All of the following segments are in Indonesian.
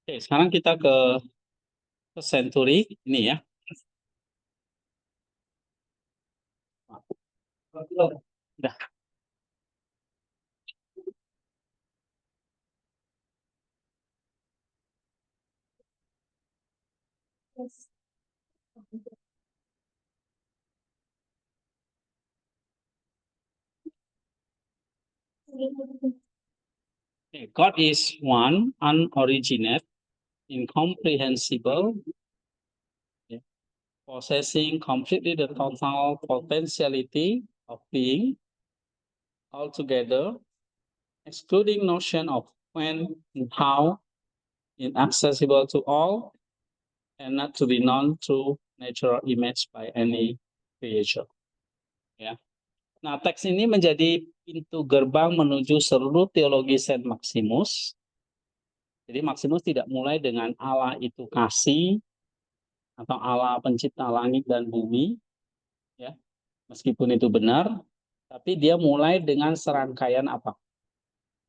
Oke, sekarang kita ke Century ini ya. Udah. Okay, God is one, unoriginate, incomprehensible, yeah, possessing completely the total potentiality of being altogether, excluding notion of when and how, inaccessible to all, and not to be known through natural image by any creature. Ya. Nah, teks ini menjadi pintu gerbang menuju seluruh teologi Saint Maximus. Jadi Maximus tidak mulai dengan Allah itu kasih atau Allah pencipta langit dan bumi, ya. Meskipun itu benar, tapi dia mulai dengan serangkaian apa?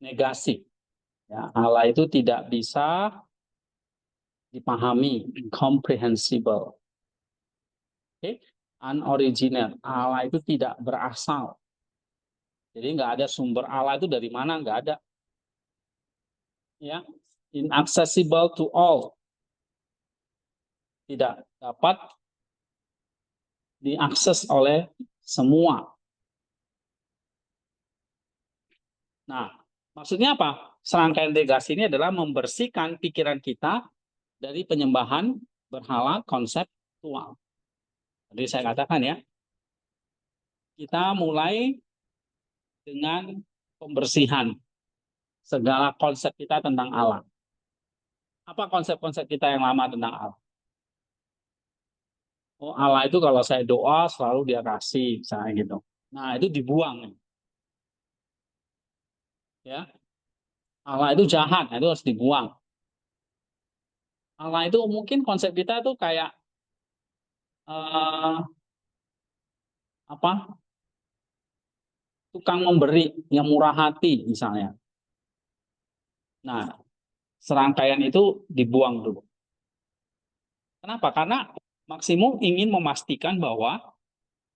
Negasi. Ya, Allah itu tidak bisa dipahami, incomprehensible. Okay? Unoriginal. Allah itu tidak berasal. Jadi nggak ada sumber Allah itu dari mana, nggak ada. Ya, inaccessible to all. Tidak dapat diakses oleh semua. Nah, maksudnya apa? Serangkaian negasi ini adalah membersihkan pikiran kita dari penyembahan berhala konseptual. Jadi saya katakan ya, kita mulai dengan pembersihan segala konsep kita tentang Allah. Apa konsep-konsep kita yang lama tentang Allah? Oh, Allah itu kalau saya doa selalu dia kasih, misalnya gitu. Nah, itu dibuang. Ya, Allah itu jahat, nah itu harus dibuang. Allah itu mungkin konsep kita tuh kayak eh, apa? Tukang memberi yang murah hati misalnya. Nah, serangkaian itu dibuang dulu. Kenapa? Karena maksimum ingin memastikan bahwa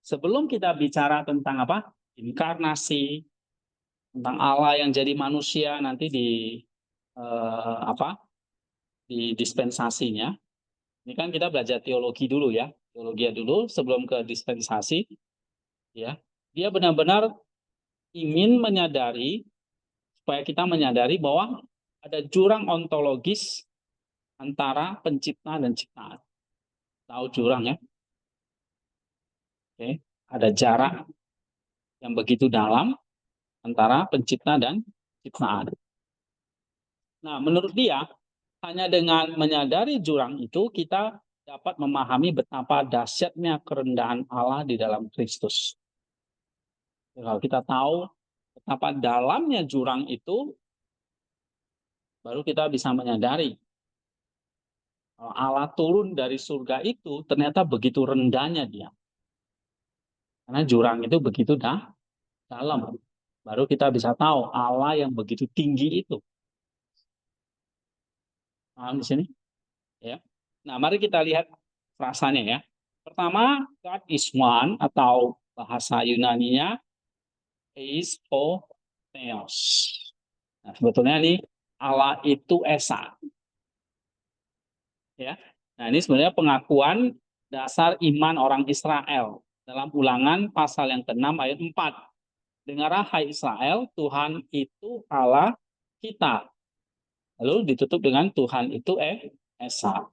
sebelum kita bicara tentang apa? Inkarnasi, tentang Allah yang jadi manusia nanti di apa? Di dispensasinya. Ini kan kita belajar teologi dulu ya. Teologi dulu sebelum ke dispensasi ya. Dia benar-benar ingin menyadari supaya kita menyadari bahwa ada jurang ontologis antara pencipta dan ciptaan. Tahu jurang ya? Oke. Ada jarak yang begitu dalam antara pencipta dan ciptaan. Nah, menurut dia, hanya dengan menyadari jurang itu, kita dapat memahami betapa dahsyatnya kerendahan Allah di dalam Kristus. Kalau kita tahu betapa dalamnya jurang itu, baru kita bisa menyadari Allah turun dari surga itu ternyata begitu rendahnya dia. Karena jurang itu begitu dalam. Baru kita bisa tahu Allah yang begitu tinggi itu. Paham di sini? Ya. Nah, mari kita lihat frasanya ya. Pertama, God is one atau bahasa Yunaninya is o theos. Nah, sebetulnya ini Allah itu esa. Ya. Nah, ini sebenarnya pengakuan dasar iman orang Israel dalam Ulangan pasal yang ke-6 ayat 4. Dengarlah hai Israel, Tuhan itu Allah kita. Lalu ditutup dengan Tuhan itu esa.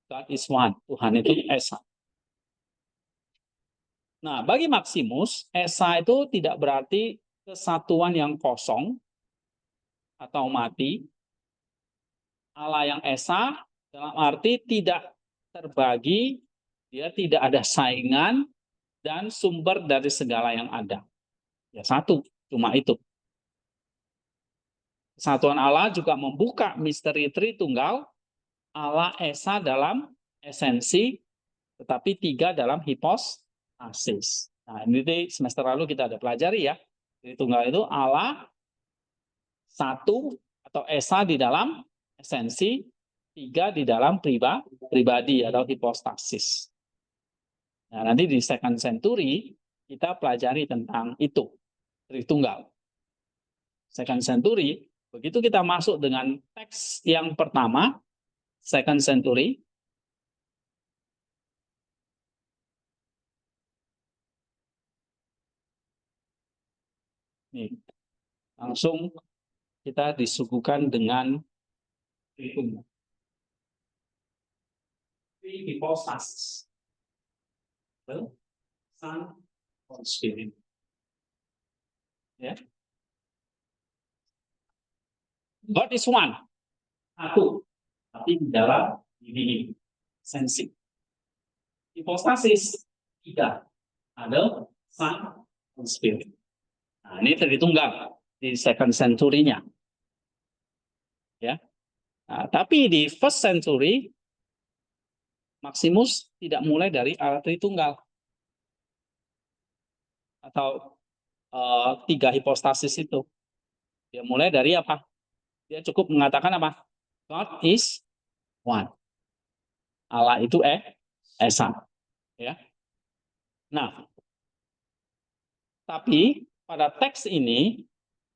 God is one. Tuhan itu esa. Nah, bagi Maximus, esa itu tidak berarti kesatuan yang kosong atau mati. Allah yang esa dalam arti tidak terbagi, dia tidak ada saingan dan sumber dari segala yang ada. Ya satu, cuma itu. Kesatuan Allah juga membuka misteri Tritunggal, Allah esa dalam esensi, tetapi tiga dalam hipostasis. Nah, ini di semester lalu kita ada pelajari ya. Tritunggal itu Allah satu atau esa di dalam esensi, tiga di dalam pribadi atau hipostasis. Nah, nanti di second century kita pelajari tentang itu, Tritunggal. Second century, begitu kita masuk dengan teks yang pertama, second century, nih, langsung kita disuguhkan dengan Tritunggal. Three hypostasis. The Son, Holy Spirit. Ya. God is one. Satu. Tapi di dalam diri sensi. Hipostasis tiga. Ada Son, Holy Spirit. Nah, ini Tritunggal di second century-nya. Ya. Nah, tapi di first century Maximus tidak mulai dari Allah Tritunggal atau tiga hipostasis itu. Dia mulai dari apa? Dia cukup mengatakan apa? God is one. Allah itu esa. Ya. Nah, tapi pada teks ini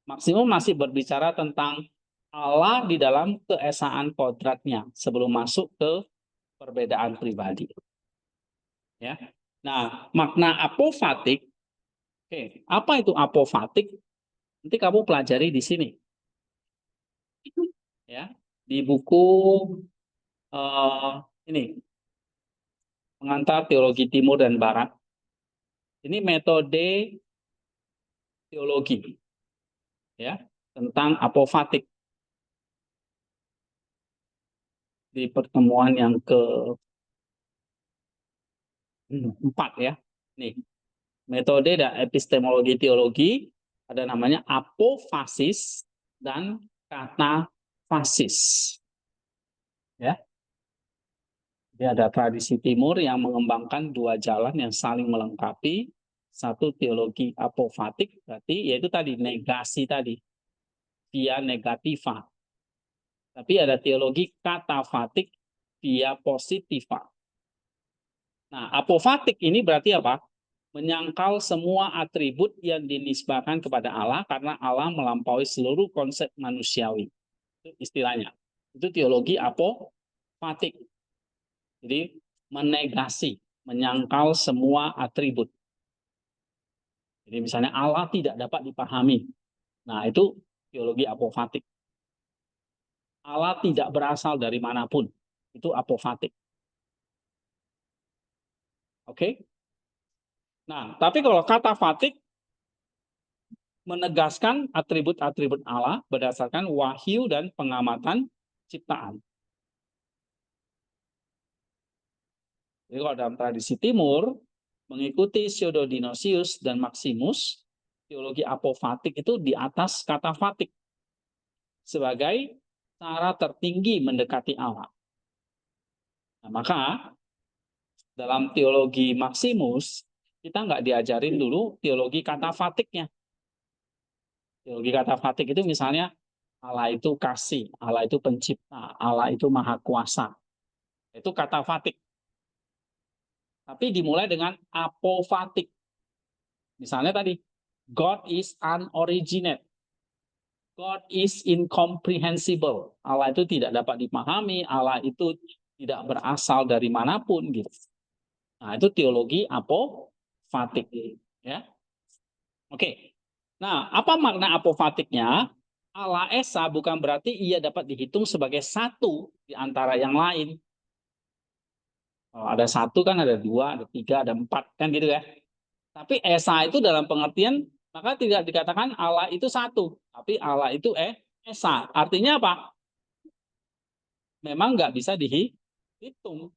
Maximus masih berbicara tentang Allah di dalam keesaan kodratnya sebelum masuk ke perbedaan pribadi. Ya. Nah, makna apofatik, apa itu apofatik? Nanti kamu pelajari di sini. Ya, di buku ini Pengantar Teologi Timur dan Barat. Ini metode teologi, ya, tentang apofatik. Di pertemuan yang keempat ya. Nih, metode dan epistemologi teologi ada namanya apofasis dan katafasis. Ya. Jadi ada tradisi timur yang mengembangkan dua jalan yang saling melengkapi. Satu teologi apofatik, berarti yaitu tadi negasi tadi, via negativa. Tapi ada teologi katafatik via positiva. Nah, apofatik ini berarti apa? Menyangkal semua atribut yang dinisbahkan kepada Allah karena Allah melampaui seluruh konsep manusiawi. Itu istilahnya. Itu teologi apofatik. Jadi menegasi, menyangkal semua atribut. Jadi misalnya Allah tidak dapat dipahami. Nah, itu teologi apofatik. Allah tidak berasal dari manapun. Itu apofatik. Oke? Nah, tapi kalau katafatik menegaskan atribut-atribut Allah berdasarkan wahyu dan pengamatan ciptaan. Jadi kalau dalam tradisi timur, mengikuti Theododinosius dan Maximus, teologi apofatik itu di atas katafatik sebagai cara tertinggi mendekati Allah. Nah, maka dalam teologi Maximus, kita nggak diajarin dulu teologi katafatiknya. Teologi katafatik itu misalnya Allah itu kasih, Allah itu pencipta, Allah itu maha kuasa. Itu katafatik. Tapi dimulai dengan apofatik. Misalnya tadi, God is unoriginate. God is incomprehensible. Allah itu tidak dapat dipahami, Allah itu tidak berasal dari manapun gitu. Nah, itu teologi apofatik, ya. Oke. Nah, apa makna apofatiknya? Allah Esa bukan berarti ia dapat dihitung sebagai satu di antara yang lain. Kalau ada satu kan ada dua, ada tiga, ada empat, kan gitu ya. Tapi Esa itu dalam pengertian, maka tidak dikatakan Allah itu satu. Tapi Allah itu Esa. Artinya apa? Memang nggak bisa dihitung.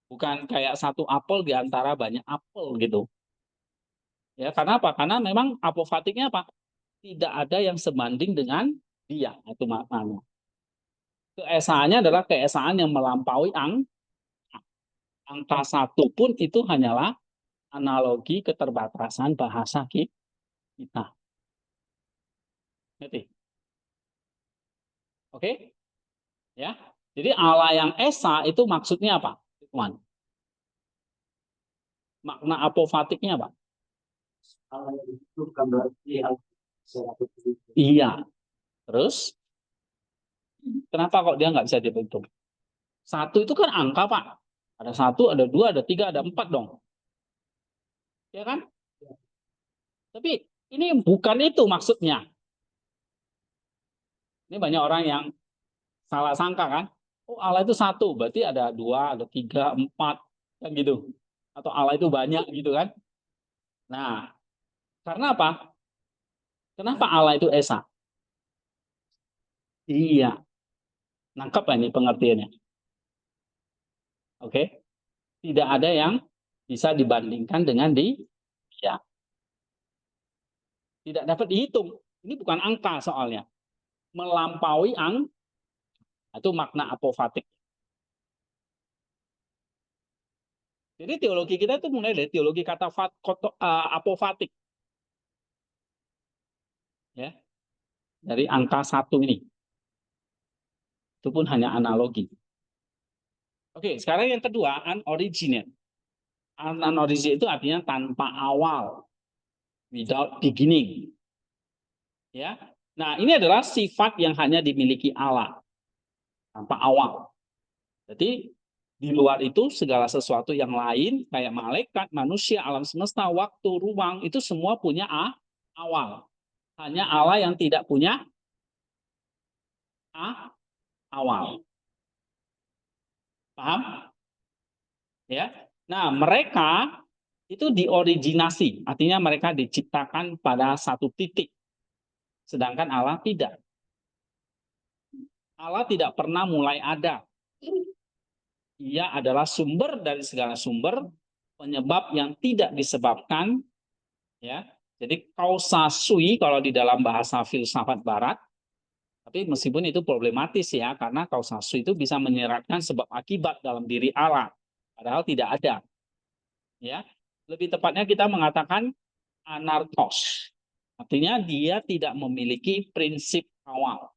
Bukan kayak satu apel di antara banyak apel gitu. Ya, karena apa? Karena memang apofatiknya apa? Tidak ada yang sebanding dengan dia. Itu maknanya. Keesaannya adalah keesaan yang melampaui angka satu pun itu hanyalah analogi keterbatasan bahasa kita. Ngerti? Oke? Ya. Jadi Allah yang esa itu maksudnya apa? Teman. Makna apofatiknya apa? Allah itu bukan berarti iya. Terus kenapa kok dia nggak bisa dihitung? Satu itu kan angka, Pak. Ada satu, ada dua, ada tiga, ada empat dong. Ya kan? Tapi ini bukan itu maksudnya. Ini banyak orang yang salah sangka kan. Oh, Allah itu satu, berarti ada dua, ada tiga, empat, kan gitu. Atau Allah itu banyak gitu kan. Nah, karena apa? Kenapa Allah itu esa? Iya, nangkep ini pengertiannya. Oke, tidak ada yang bisa dibandingkan dengan dia. Tidak dapat dihitung. Ini bukan angka soalnya. Melampaui itu makna apofatik. Jadi teologi kita itu mulai dari teologi kata apofatik. Ya, dari angka satu ini. Itu pun hanya analogi. Oke, sekarang yang kedua, unoriginate. Unoriginate itu artinya tanpa awal. Without beginning. Ya. Nah, ini adalah sifat yang hanya dimiliki Allah. Tanpa awal. Jadi, di luar itu segala sesuatu yang lain, kayak malaikat, manusia, alam semesta, waktu, ruang, itu semua punya awal. Hanya Allah yang tidak punya awal. Paham? Ya. Nah, mereka itu dioriginasi, artinya mereka diciptakan pada satu titik. Sedangkan Allah tidak. Allah tidak pernah mulai ada. Ia adalah sumber dari segala sumber, penyebab yang tidak disebabkan, ya. Jadi causa sui kalau di dalam bahasa filsafat barat, tapi meskipun itu problematis ya, karena causa sui itu bisa menyeratkan sebab akibat dalam diri Allah, padahal tidak ada. Ya, lebih tepatnya kita mengatakan anarkos. Artinya dia tidak memiliki prinsip awal.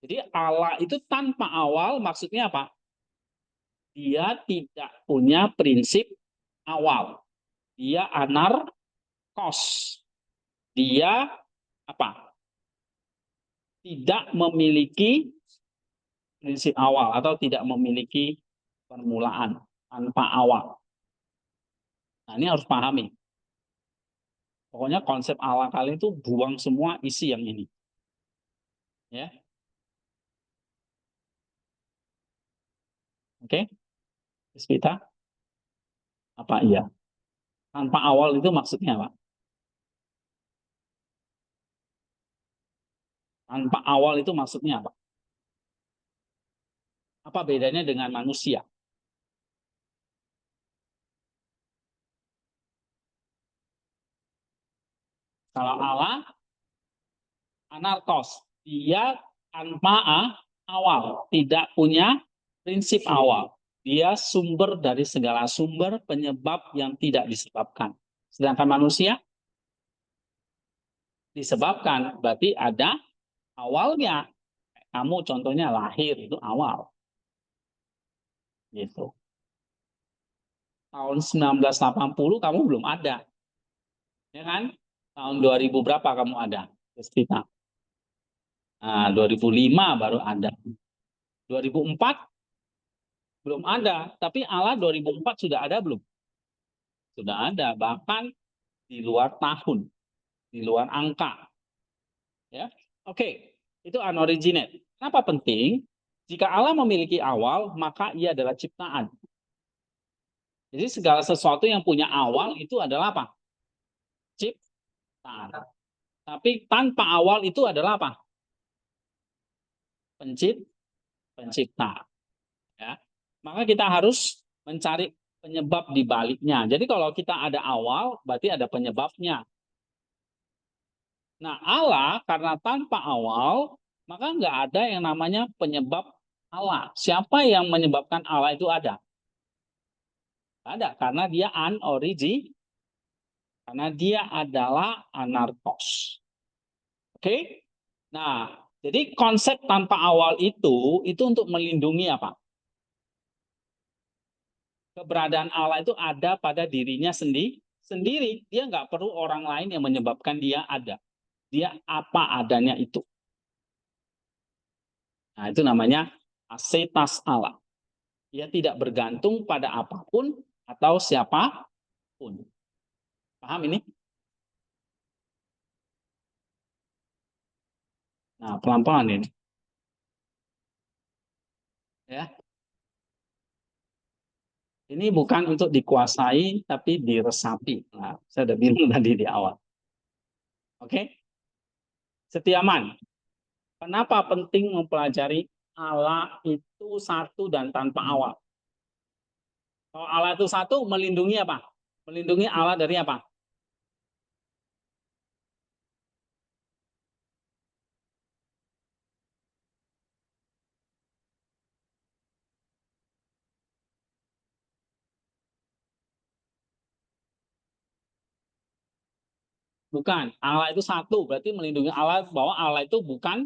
Jadi Allah itu tanpa awal maksudnya apa? Dia tidak punya prinsip awal. Dia anarkos. Dia apa? Tidak memiliki prinsip awal atau tidak memiliki permulaan tanpa awal. Nah, ini harus pahami. Pokoknya konsep Allah kalian itu buang semua isi yang ini. Ya. Oke? Kita apa iya? Tanpa awal itu maksudnya apa? Tanpa awal itu maksudnya apa? Apa bedanya dengan manusia? Kalau Allah anarkos, dia tanpa awal, tidak punya prinsip awal. Dia sumber dari segala sumber penyebab yang tidak disebabkan. Sedangkan manusia disebabkan, berarti ada awalnya. Kamu contohnya lahir itu awal. Gitu. Tahun 1980 kamu belum ada. Ya kan? Tahun 2000 berapa kamu ada? Kita. Nah, 2005 baru ada. 2004 belum ada, tapi Allah 2004 sudah ada belum? Sudah ada, bahkan di luar tahun, di luar angka. Ya. Oke, itu unoriginate. Kenapa penting? Jika Allah memiliki awal, maka ia adalah ciptaan. Jadi segala sesuatu yang punya awal itu adalah apa? Ciptaan. Tapi tanpa awal itu adalah apa? Pencipta. Ya. Maka kita harus mencari penyebab di baliknya. Jadi kalau kita ada awal, berarti ada penyebabnya. Nah, Allah karena tanpa awal, maka nggak ada yang namanya penyebab Allah. Siapa yang menyebabkan Allah itu ada? Ada, karena dia karena dia adalah anarkos. Oke? Nah, jadi konsep tanpa awal itu untuk melindungi apa? Keberadaan Allah itu ada pada dirinya sendiri. Dia nggak perlu orang lain yang menyebabkan dia ada. Dia apa adanya itu. Nah, itu namanya asetas Allah. Dia tidak bergantung pada apapun atau siapapun. Paham ini? Nah, pelan-pelan ini. Ya. Ini bukan untuk dikuasai, tapi diresapi. Nah, saya udah bilang tadi di awal. Oke? Setiaman. Kenapa penting mempelajari Allah itu satu dan tanpa awal? Kalau Allah itu satu, melindungi apa? Melindungi Allah dari apa? Bukan. Allah itu satu, berarti melindungi Allah bahwa Allah itu bukan.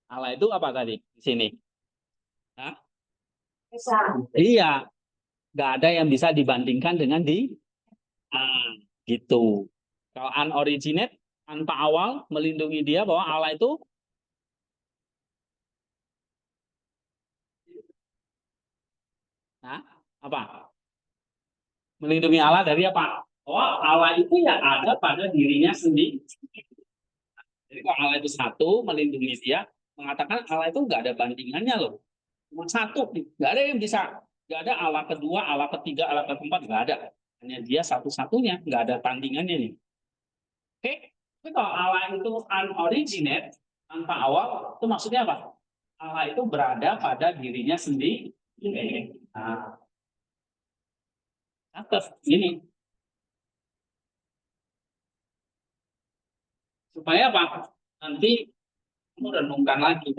Allah itu apa tadi di sini? Hah? Iya, nggak ada yang bisa dibandingkan dengan gitu. Kalau unoriginate, tanpa awal, melindungi dia bahwa Allah itu apa? Melindungi Allah dari apa? Oh, Allah itu ya ada pada dirinya sendiri. Jadi kalau Allah itu satu, melindungi dia, mengatakan Allah itu nggak ada bandingannya loh. Cuma satu, nggak ada yang bisa. Nggak ada Allah kedua, Allah ketiga, Allah keempat, nggak ada. Hanya dia satu-satunya, nggak ada tandingannya nih. Oke? Tapi kalau Allah itu unoriginate, tanpa awal, itu maksudnya apa? Allah itu berada pada dirinya sendiri. Nah, catat ini supaya apa? Nanti kamu renungkan lagi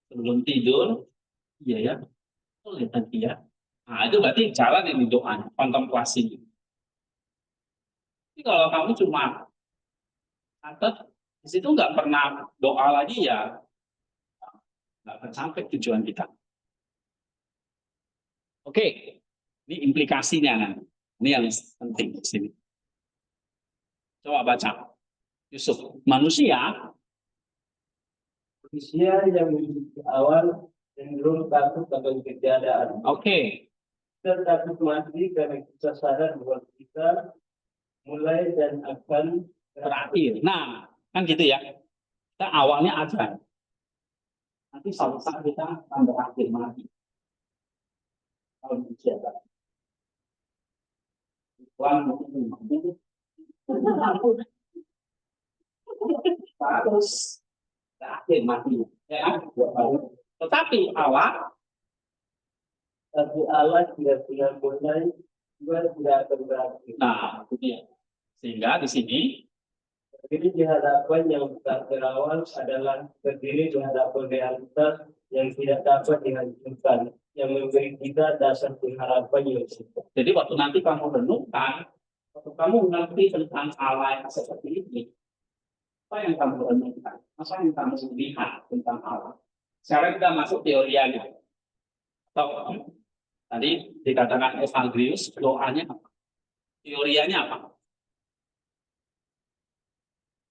sebelum tidur, iya ya, oh, lihat nanti ya. Nah, itu berarti jalan ini doa, kontemplasi. Tapi kalau kamu cuma catat, di situ nggak pernah doa lagi ya, nggak akan sampai tujuan kita. Oke, ini implikasinya nanti. Ini yang penting di sini. Coba baca, Yusuf. Manusia yang memiliki awal cenderung takut akan ketiadaan. Oke. Kita takut mati karena kita sadar bahwa kita mulai dan akan terakhir. Nah, kan gitu ya. Kita awalnya ada. Nanti suatu saat kita akan berakhir mati. Kalau disiapkan. Tuhan mungkin terus terakhir mati. Ya, kan? Tetapi Allah, tidak punya mulai, juga tidak akan berakhir. Nah, itu dia. Sehingga di sini berdiri di hadapan yang tak terawal adalah berdiri di hadapan realitas yang tidak dapat dihancurkan, yang memberi kita dasar pengharapan yang cukup. Jadi waktu nanti kamu renungkan, waktu kamu mengerti tentang Allah yang seperti ini, apa yang kamu renungkan? Apa yang kamu lihat tentang Allah? Sekarang kita masuk teorianya. Atau tadi dikatakan Evagrius, doanya apa? Teorianya apa?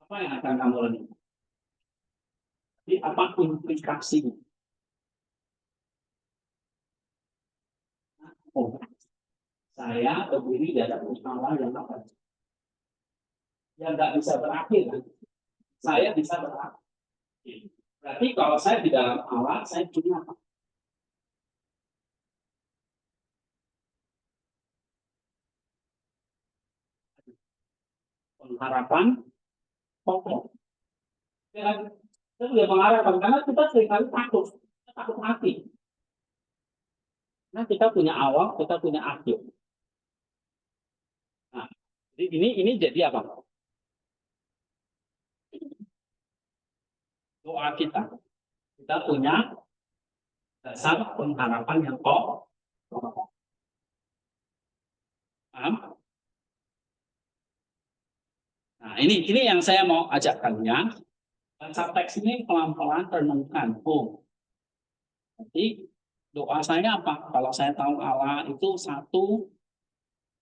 Apa yang akan kamu renungkan? Jadi apa implikasinya? Oh, saya berdiri di hadapan Allah yang apa? Yang nggak bisa berakhir. Kan? Saya bisa berakhir. Berarti kalau saya di dalam Allah, saya punya apa? Pengharapan pokok. Ya kan? Kita sudah mengharapkan karena kita seringkali takut, kita takut mati. Nah, kita punya awal, kita punya akhir. Nah, jadi ini jadi apa? Doa kita. Kita punya dasar pengharapan yang pokok. Paham? Nah, ini yang saya mau ajak kalian. Baca teks ini pelan-pelan renungkan. Oh, jadi doa saya apa? Kalau saya tahu Allah itu satu,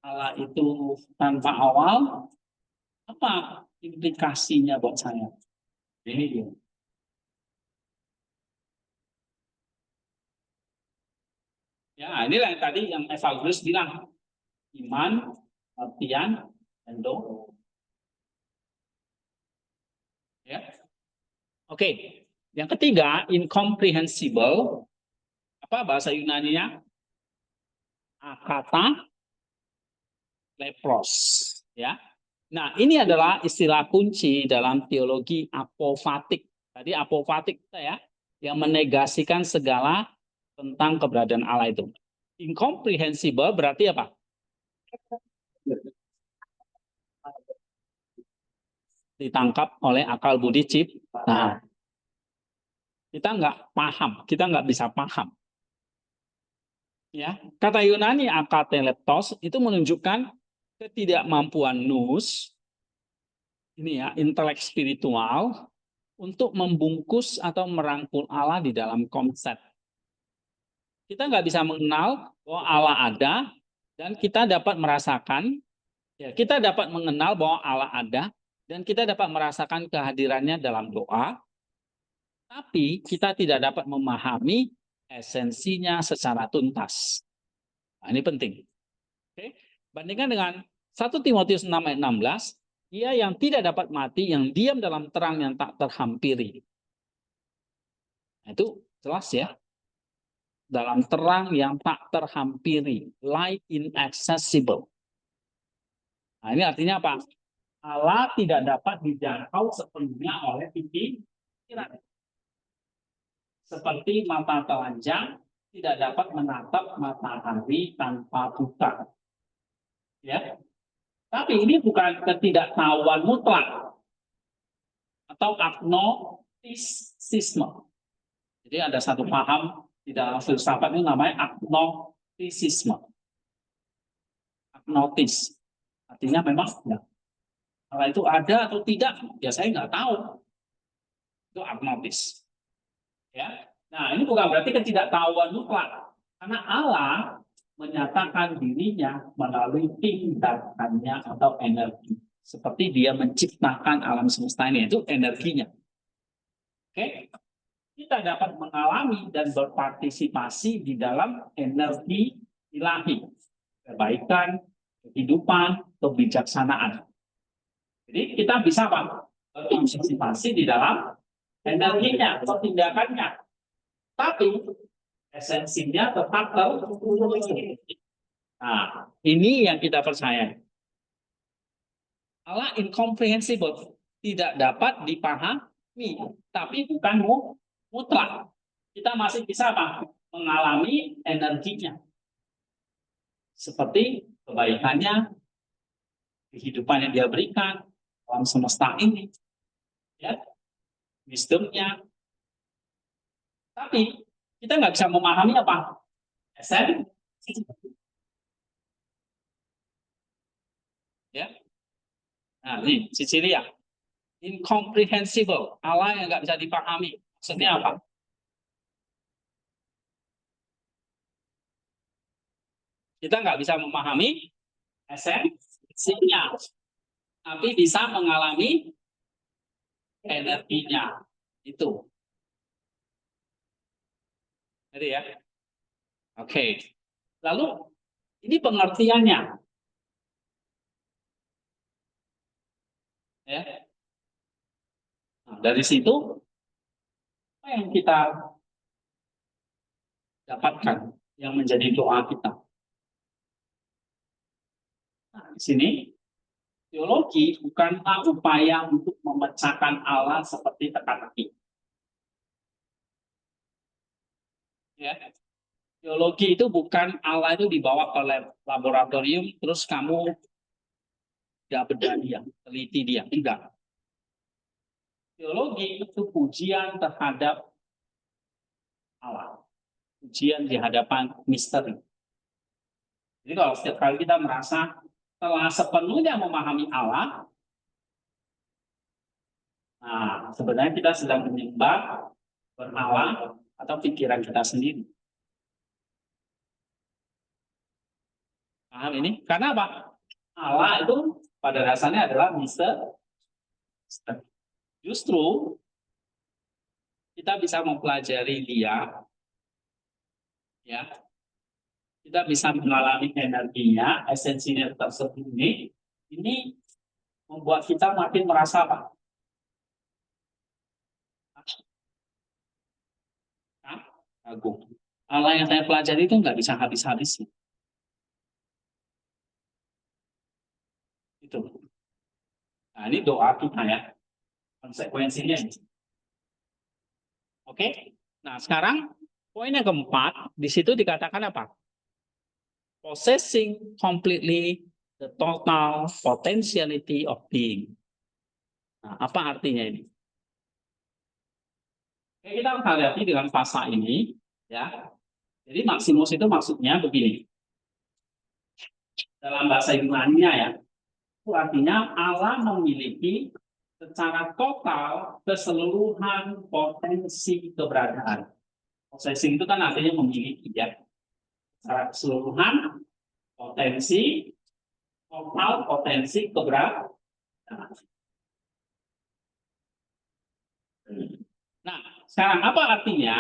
Allah itu tanpa awal, apa implikasinya buat saya? Ini dia. Ya, inilah yang tadi yang Evaluus bilang. Iman, artian, dan doa. Ya. Oke, yang ketiga, incomprehensible. Apa bahasa Yunaninya? Akata lepros. Ya. Nah, ini adalah istilah kunci dalam teologi apofatik. Tadi apofatik ya, yang menegasikan segala tentang keberadaan Allah itu. Incomprehensible berarti apa? Ditangkap oleh akal budi cipta. Nah, kita nggak paham, kita nggak bisa paham. Ya, kata Yunani akateleptos itu menunjukkan ketidakmampuan nous, ini ya, intelek spiritual untuk membungkus atau merangkul Allah di dalam konsep. Kita nggak bisa mengenal bahwa Allah ada dan kita dapat merasakan, ya kita dapat mengenal bahwa Allah ada dan kita dapat merasakan kehadirannya dalam doa, tapi kita tidak dapat memahami esensinya secara tuntas. Nah, ini penting. Oke. Bandingkan dengan 1 Timotius 6 ayat 16, ia yang tidak dapat mati, yang diam dalam terang yang tak terhampiri. Nah, itu jelas ya. Dalam terang yang tak terhampiri, light inaccessible. Nah, ini artinya apa? Allah tidak dapat dijangkau sepenuhnya oleh pikiran. Seperti mata telanjang tidak dapat menatap matahari tanpa buta. Ya. Tapi ini bukan ketidaktahuan mutlak atau agnostisisme. Jadi ada satu paham di dalam filsafat ini namanya agnostisisme. Agnotis. Artinya memang ya, kalau itu ada atau tidak, ya saya nggak tahu. Itu agnotis. Ya. Nah, ini bukan berarti ketidaktahuan mutlak. Karena Allah menyatakan dirinya melalui tindakannya atau energi. Seperti dia menciptakan alam semesta ini, itu energinya. Oke? Kita dapat mengalami dan berpartisipasi di dalam energi ilahi. Kebaikan, kehidupan, kebijaksanaan. Jadi kita bisa apa? Berpartisipasi di dalam energinya atau tindakannya. Tapi esensinya tetap terus. Nah, ini yang kita percaya. Allah incomprehensible, tidak dapat dipahami, tapi bukan mutlak. Kita masih bisa apa? Mengalami energinya. Seperti kebaikannya, kehidupan yang dia berikan, alam semesta ini, ya, wisdomnya. Tapi kita nggak bisa memahami apa? Esensi. Ya. Nah, ini Sicilia. Incomprehensible. Allah yang nggak bisa dipahami. Maksudnya apa? Kita nggak bisa memahami esensinya, tapi bisa mengalami energinya. Itu. Jadi ya. Oke. Lalu ini pengertiannya. Ya. Nah, dari situ apa yang kita dapatkan yang menjadi doa kita. Nah, di sini teologi bukanlah upaya untuk memecahkan Allah seperti teka-teki. Ya. Teologi itu bukan Allah itu dibawa ke laboratorium terus kamu gak bedah dia, teliti dia. Enggak. Teologi itu pujian terhadap Allah. ujian di hadapan misteri. Jadi kalau setiap kali kita merasa telah sepenuhnya memahami Allah, nah sebenarnya kita sedang menyembah berhala atau pikiran kita sendiri. Paham ini? Karena apa? Allah itu pada dasarnya adalah misteri. Justru kita bisa mempelajari dia, ya, kita bisa mengalami energinya, esensinya tersebut ini membuat kita makin merasa apa? Agung. Allah yang saya pelajari itu nggak bisa habis-habis. Itu. Nah, ini doa kita ya. Konsekuensinya. Oke. Nah, sekarang poin yang keempat, di situ dikatakan apa? Possessing completely the total potentiality of being. Nah, apa artinya ini? Oke, kita hadapi dengan fasa ini, ya. Jadi Maximus itu maksudnya begini. Dalam bahasa Yunani-nya ya, itu artinya Allah memiliki secara total keseluruhan potensi keberadaan. Possessing itu kan artinya memiliki ya. Secara keseluruhan potensi, total potensi keberadaan. Nah, sekarang apa artinya?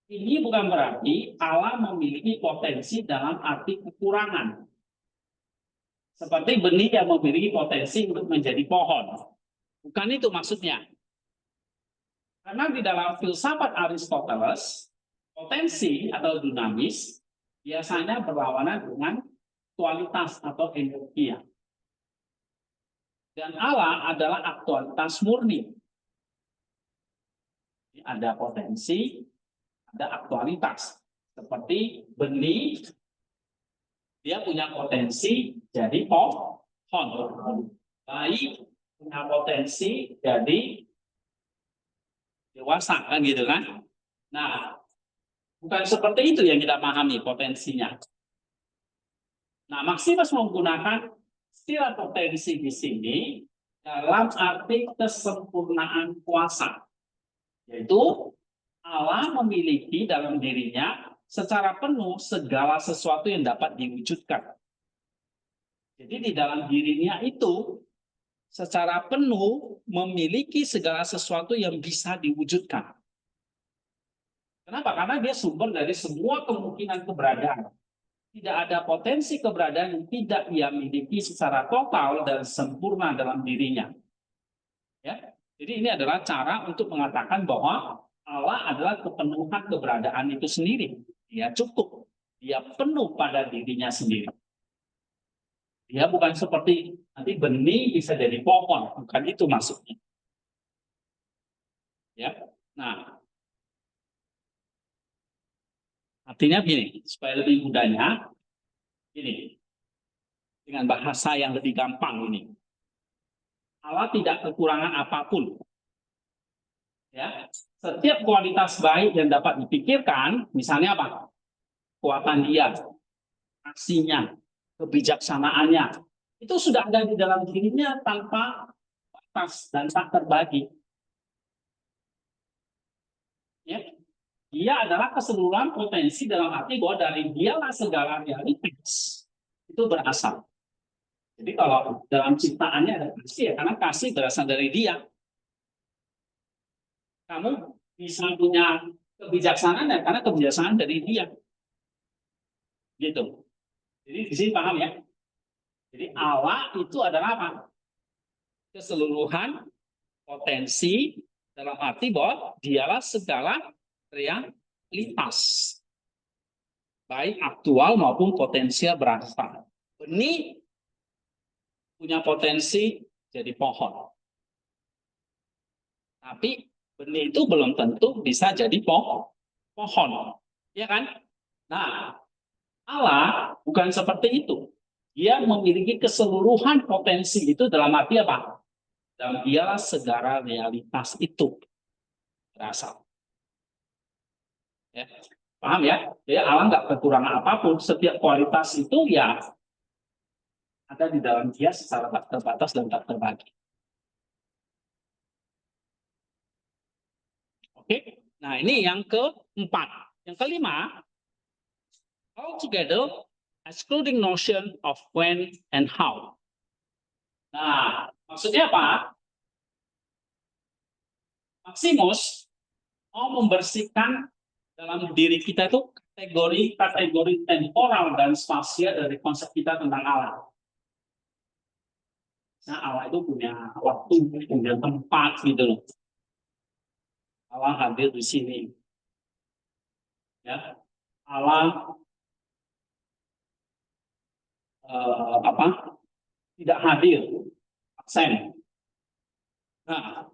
Ini bukan berarti Allah memiliki potensi dalam arti kekurangan. Seperti benih yang memiliki potensi untuk menjadi pohon. Bukan itu maksudnya. Karena di dalam filsafat Aristoteles, potensi atau dinamis biasanya berlawanan dengan aktualitas atau energi. Dan Allah adalah aktualitas murni. Ada potensi, ada aktualitas. Seperti benih, dia punya potensi jadi pohon. Bayi punya potensi jadi dewasa, kan gitu kan? Nah, bukan seperti itu yang kita pahami potensinya. Nah, Maximus menggunakan istilah potensi di sini dalam arti kesempurnaan kuasa. Yaitu Allah memiliki dalam dirinya secara penuh segala sesuatu yang dapat diwujudkan. Jadi di dalam dirinya itu secara penuh memiliki segala sesuatu yang bisa diwujudkan. Kenapa? Karena dia sumber dari semua kemungkinan keberadaan. Tidak ada potensi keberadaan yang tidak ia miliki secara total dan sempurna dalam dirinya. Ya, jadi ini adalah cara untuk mengatakan bahwa Allah adalah kepenuhan keberadaan itu sendiri. Dia cukup. Dia penuh pada dirinya sendiri. Dia bukan seperti nanti benih bisa jadi pohon. Bukan itu maksudnya. Ya. Nah, artinya gini, supaya lebih mudahnya, ini dengan bahasa yang lebih gampang ini. Allah tidak kekurangan apapun. Ya, setiap kualitas baik yang dapat dipikirkan, misalnya apa? Kekuatan dia, aksinya, kebijaksanaannya, itu sudah ada di dalam dirinya tanpa batas dan tak terbagi. Ya, dia adalah keseluruhan potensi dalam arti bahwa dari dialah segala realitas itu berasal. Jadi kalau dalam ciptaannya ada kasih ya, karena kasih berasal dari dia. Kamu bisa punya kebijaksanaan ya, karena kebijaksanaan dari dia. Gitu. Jadi di sini paham ya. Jadi Allah itu adalah apa? Keseluruhan potensi dalam arti bahwa dialah segala realitas. Baik aktual maupun potensial berasal. Benih punya potensi jadi pohon. Tapi benih itu belum tentu bisa jadi pohon. Ya kan? Nah, Allah bukan seperti itu. Dia memiliki keseluruhan potensi itu dalam arti apa? Dan dialah segala realitas itu berasal. Ya. Paham ya? Jadi Allah nggak kekurangan apapun. Setiap kualitas itu ya ada di dalam dia secara tak terbatas dan tak terbagi. Oke? Nah, ini yang keempat. Yang kelima, altogether excluding notion of when and how. Nah, maksudnya apa? Maximus mau membersihkan dalam diri kita itu kategori temporal dan spasial dari konsep kita tentang Allah. Nah, Allah itu punya waktu, punya tempat gitu loh. Allah hadir di sini. Ya, Allah tidak hadir, absen. Nah,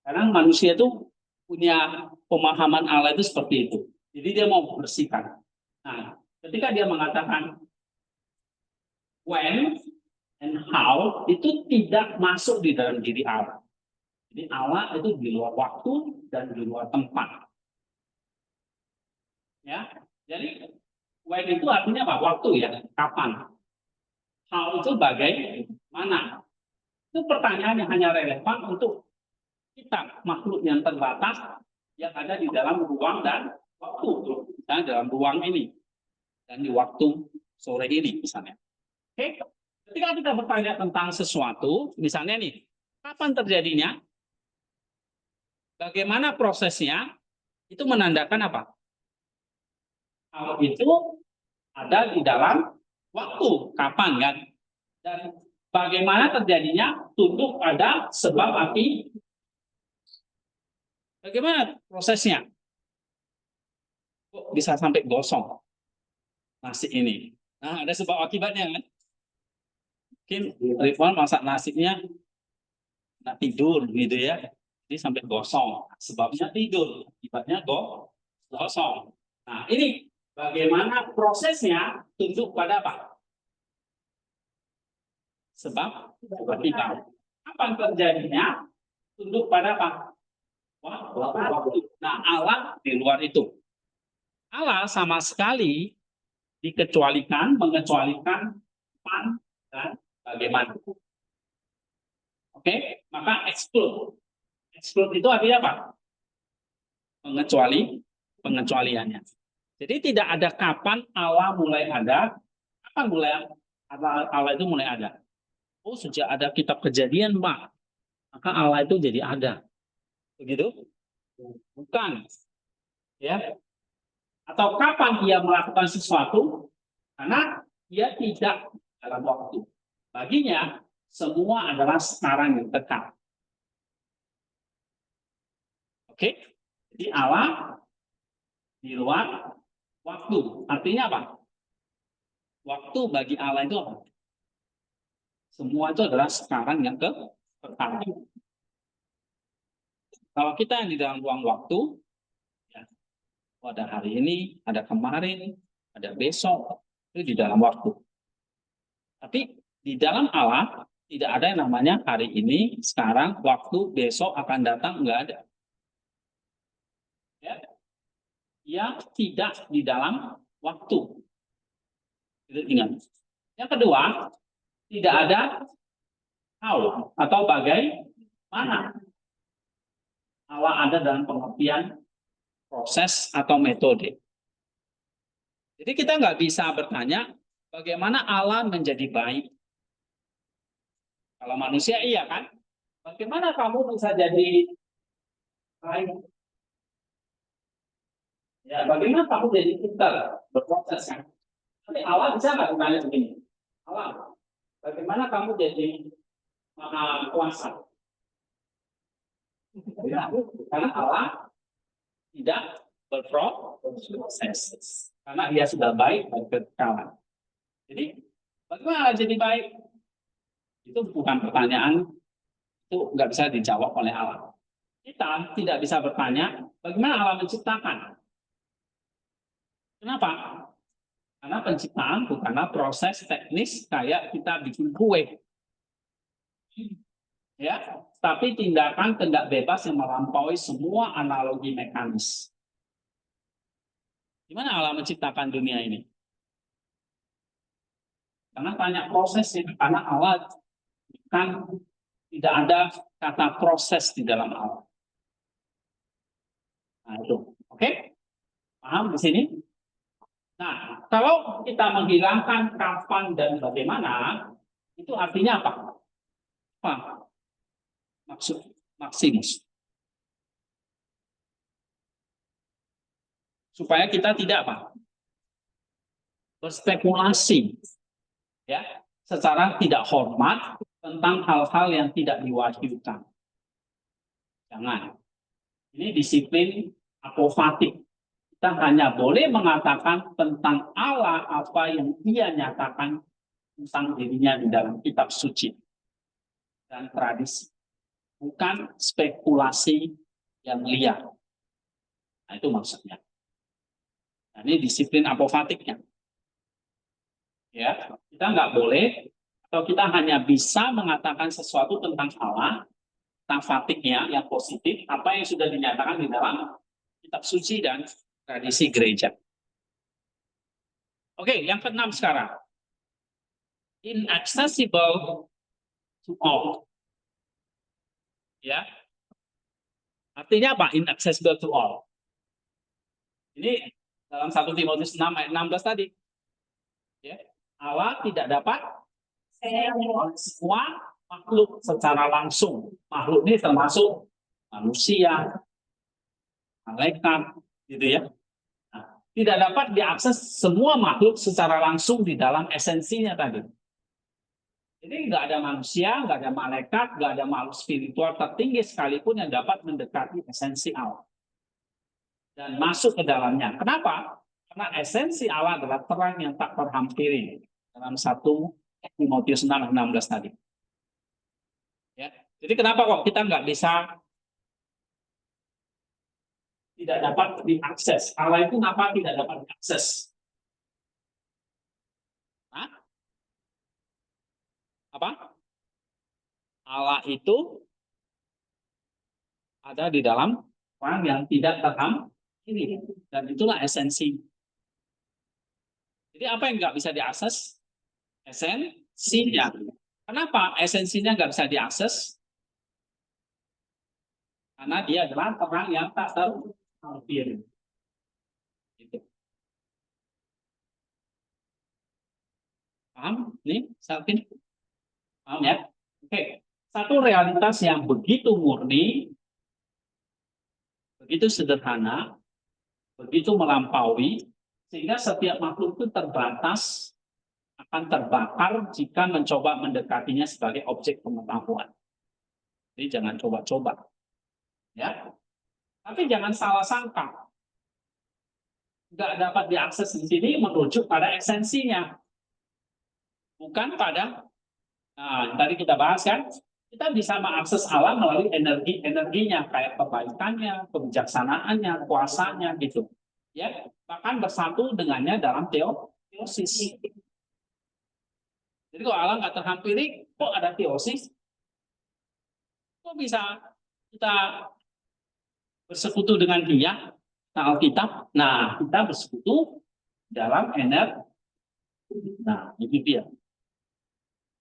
karena manusia itu punya pemahaman Allah itu seperti itu. Jadi dia mau bersihkan. Nah, ketika dia mengatakan when and how itu tidak masuk di dalam diri Allah. Jadi Allah itu di luar waktu dan di luar tempat. Ya, jadi when itu artinya apa? Waktu ya, kapan? How itu bagaimana? Itu pertanyaan yang hanya relevan untuk kita makhluk yang terbatas yang ada di dalam ruang dan waktu, misalnya dalam ruang ini dan di waktu sore ini misalnya. Oke, ketika kita bertanya tentang sesuatu, misalnya nih, kapan terjadinya, bagaimana prosesnya, itu menandakan apa? Kalau itu ada di dalam waktu, kapan kan? Dan bagaimana terjadinya, tunduk pada sebab akibat. Bagaimana prosesnya? Kok bisa sampai gosong nasi ini? Nah, ada sebab akibatnya kan? Mungkin Ridwan masak nasinya nggak tidur gitu ya, jadi sampai gosong. Sebabnya tidur, akibatnya gosong. Nah, ini bagaimana prosesnya tunduk pada apa? Sebab akibat. Kapan terjadinya tunduk pada apa? Waktu. Nah, Allah di luar itu. Allah sama sekali mengecualikan kapan dan bagaimana. Oke, maka exclude. Exclude itu artinya apa? Pengecualiannya. Jadi tidak ada kapan Allah mulai ada, kapan mulai Allah itu mulai ada. Oh, sejak ada kitab Kejadian, Pak, maka Allah itu jadi ada. Begitu? Bukan. Ya. Atau kapan dia melakukan sesuatu? Karena dia tidak dalam waktu. Baginya, semua adalah sekarang yang dekat. Oke? Jadi Allah di luar waktu. Artinya apa? Waktu bagi Allah itu apa? Semua itu adalah sekarang yang dekat. Kalau kita yang di dalam ruang waktu, ya, ada hari ini, ada kemarin, ada besok, itu di dalam waktu. Tapi di dalam Allah tidak ada yang namanya hari ini, sekarang, waktu, besok akan datang, enggak ada. Ya, dia tidak di dalam waktu. Itu ingat. Yang kedua, tidak ada how atau bagaimana. Allah ada dalam pengertian proses atau metode. Jadi kita nggak bisa bertanya bagaimana Allah menjadi baik. Kalau manusia iya kan? Bagaimana kamu bisa jadi baik? Ya, bagaimana kamu jadi pintar berproses kan? Tapi Allah bisa nggak bertanya begini? Allah, bagaimana kamu jadi maha kuasa? Ya, karena Allah tidak berproses. Karena dia sudah baik dan kekalan. Jadi, bagaimana jadi baik? Itu bukan pertanyaan, itu nggak bisa dijawab oleh Allah. Kita tidak bisa bertanya, bagaimana Allah menciptakan? Kenapa? Karena penciptaan bukanlah proses teknis kayak kita bikin kue. Ya, tapi tindakan kehendak bebas yang melampaui semua analogi mekanis. Gimana Allah menciptakan dunia ini? Karena banyak prosesnya, karena Allah kan tidak ada kata proses di dalam Allah. Nah, itu. Oke? Paham di sini? Nah, kalau kita menghilangkan kapan dan bagaimana, itu artinya apa? Apa maksud Maximus? Supaya kita tidak apa? Berspekulasi, ya, secara tidak hormat tentang hal-hal yang tidak diwahyukan. Jangan. Ini disiplin apofatik. Kita hanya boleh mengatakan tentang Allah apa yang Dia nyatakan tentang dirinya di dalam kitab suci dan tradisi, bukan spekulasi yang liar. Nah, itu maksudnya. Nah, ini disiplin apofatiknya. Ya, kita nggak boleh atau kita hanya bisa mengatakan sesuatu tentang Allah, tentang fatiknya yang positif, apa yang sudah dinyatakan di dalam kitab suci dan tradisi gereja. Oke, yang keenam sekarang. Inaccessible to all. Ya. Artinya apa? Inaccessible to all. Ini dalam 1 Timotius 6 ayat 16 tadi. Ya. Allah tidak dapat semua makhluk secara langsung. Makhluk ini termasuk manusia, malaikat, gitu ya. Nah, tidak dapat diakses semua makhluk secara langsung di dalam esensinya tadi. Jadi nggak ada manusia, nggak ada malaikat, nggak ada makhluk spiritual tertinggi sekalipun yang dapat mendekati esensi Allah dan masuk ke dalamnya. Kenapa? Karena esensi Allah adalah terang yang tak terhampiri dalam 1 Timotius 6:16 tadi. Ya. Jadi kenapa kok kita nggak bisa tidak dapat diakses? Allah itu kenapa tidak dapat diakses? Hah? Apa? Allah itu ada di dalam orang yang tidak terhampiri, dan itulah esensi. Jadi apa yang nggak bisa diakses? Esensinya. Kenapa esensinya nggak bisa diakses? Karena dia adalah terang yang tak terhampiri. Gitu. Paham? Nih, Salvin? Paham ya? Oke. Satu realitas yang begitu murni, begitu sederhana, begitu melampaui, sehingga setiap makhluk itu terbatas, akan terbakar jika mencoba mendekatinya sebagai objek pengetahuan. Jadi jangan coba-coba. Ya. Tapi jangan salah sangka. Nggak dapat diakses di sini merujuk pada esensinya. Bukan pada, nah tadi kita bahas kan, kita bisa mengakses Allah melalui energinya, kayak kebaikannya, kebijaksanaannya, kuasanya gitu. Ya, bahkan bersatu dengannya dalam teosis. Jadi kalau Allah nggak terhampiri, kok ada teosis? Kok bisa kita bersekutu dengan Dia, Alkitab? Nah, kita bersekutu dalam energi. Nah, itu dia.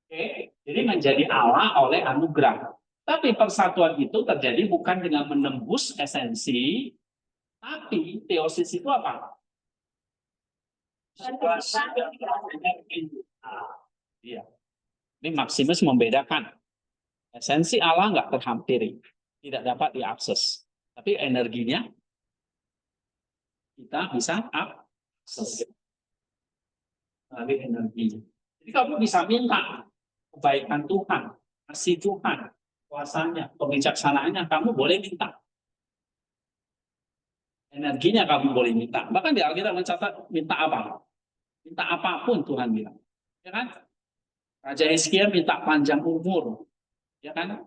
Oke, jadi menjadi Allah oleh anugerah. Tapi persatuan itu terjadi bukan dengan menembus esensi, tapi teosis itu apa? Iya. Ini Maximus membedakan. Esensi Allah nggak terhampiri, tidak dapat diakses. Tapi energinya kita bisa akses melalui energinya. Jadi kamu bisa minta kebaikan Tuhan, kasih Tuhan, kuasanya, kebijaksanaannya, kamu boleh minta. Energinya kamu boleh minta. Bahkan di Alkitab mencatat minta apa? Minta apapun Tuhan bilang. Ya kan? Raja Hizkia minta panjang umur. Ya kan?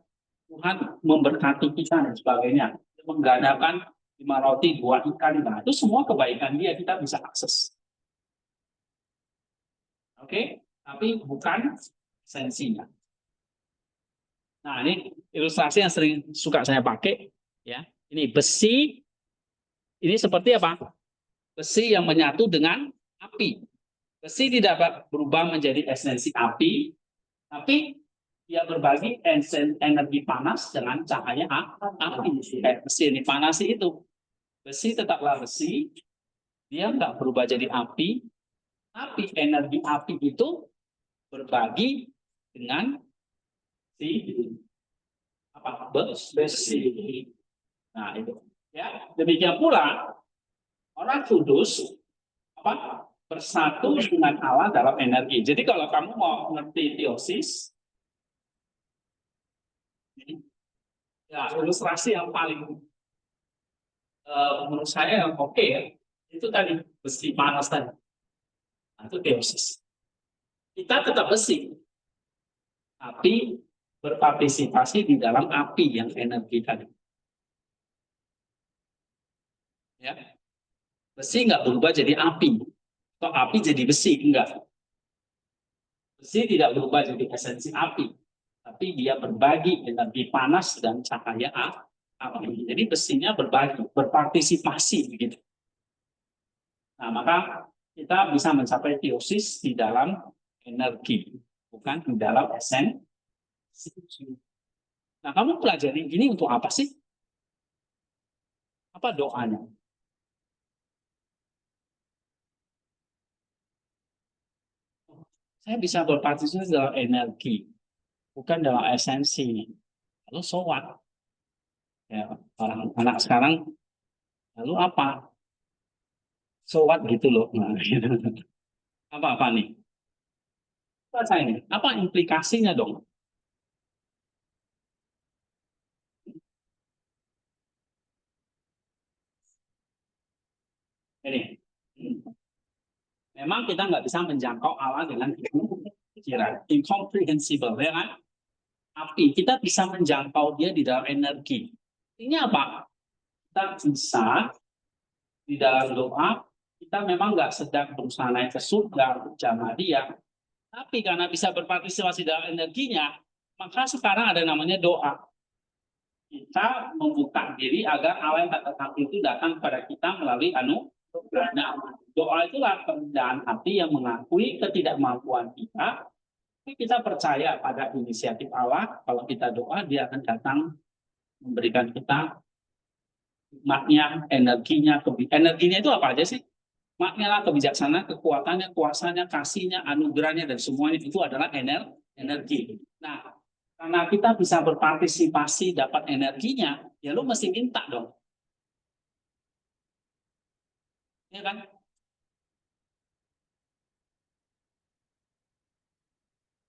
Tuhan memberkati kita dan sebagainya. Menggandakan 5 roti, 2 ikan. Nah, itu semua kebaikan dia kita bisa akses. Oke? Tapi bukan esensinya. Nah, ini ilustrasi yang sering suka saya pakai. Ya, ini besi. Ini seperti apa? besi yang menyatu dengan api. Besi tidak berubah menjadi esensi api, tapi dia berbagi energi panas dengan cahaya api. Kayak besi ini panas itu. Besi tetaplah besi, dia nggak berubah jadi api, tapi energi api itu berbagi dengan si besi. Nah itu. Ya, demikian pula orang kudus bersatu dengan Allah dalam energi. Jadi kalau kamu mau ngerti teosis, ya ilustrasi yang paling menurut saya yang oke ya, itu tadi besi panas tadi. Nah, itu teosis. Kita tetap besi, tapi berpartisipasi di dalam api yang energi tadi. Ya, besi nggak berubah jadi api, atau api jadi besi, enggak. Besi tidak berubah jadi esensi api, tapi dia berbagi energi panas dan cahaya api. Jadi besinya berbagi, berpartisipasi begitu. Nah, maka kita bisa mencapai teosis di dalam energi, bukan di dalam esensi. Nah, kamu pelajari ini untuk apa sih? Apa doanya? Saya bisa berpartisipasi dalam energi, bukan dalam esensi. Lalu so what? Ya, orang anak sekarang, lalu apa? So what gitu loh. Nah, gitu. Apa-apa nih? Baca ini. Apa implikasinya dong? Ini. Memang kita nggak bisa menjangkau Allah dengan pikiran. Incomprehensible, ya kan? Tapi kita bisa menjangkau dia di dalam energi. Ini apa? Kita bisa di dalam doa, kita memang nggak sedang berusaha naik ke surga, bersama dia. Tapi karena bisa berpartisipasi dalam energinya, maka sekarang ada namanya doa. Kita membuka diri agar Allah yang tak tetap itu datang kepada kita melalui anugerah. Nah, doa itulah kerendahan hati yang mengakui ketidakmampuan kita. Tapi kita percaya pada inisiatif Allah. Kalau kita doa, dia akan datang memberikan kita maknya, energinya. Energinya itu apa aja sih? Maknya, kebijaksanaan, kekuatannya, kuasanya, kasihnya, anugerahnya, dan semuanya itu adalah energi. Nah, karena kita bisa berpartisipasi dapat energinya, ya lu mesti minta dong. Ya kan?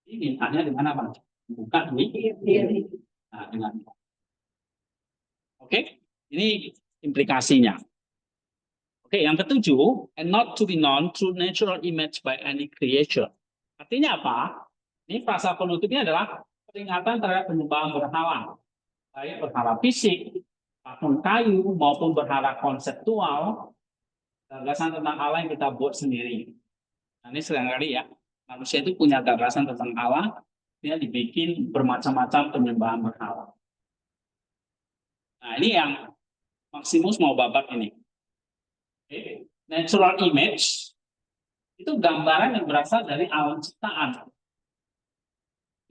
Ini mintanya dengan apa? Bukan ini. Nah, dengan Oke, ini implikasinya. Oke, yang ketujuh, and not to be known through natural image by any creature. Artinya apa? Ini frasa penutupnya adalah peringatan terhadap penyembahan berhala, baik berhala fisik, patung kayu, maupun berhala konseptual, gagasan tentang Allah yang kita buat sendiri. Nah, ini seringkali ya, manusia itu punya gagasan tentang Allah, dia dibikin bermacam-macam penyembahan berhala. Nah, ini yang Maximus mau babat ini. Okay. Natural image itu gambaran yang berasal dari alam ciptaan.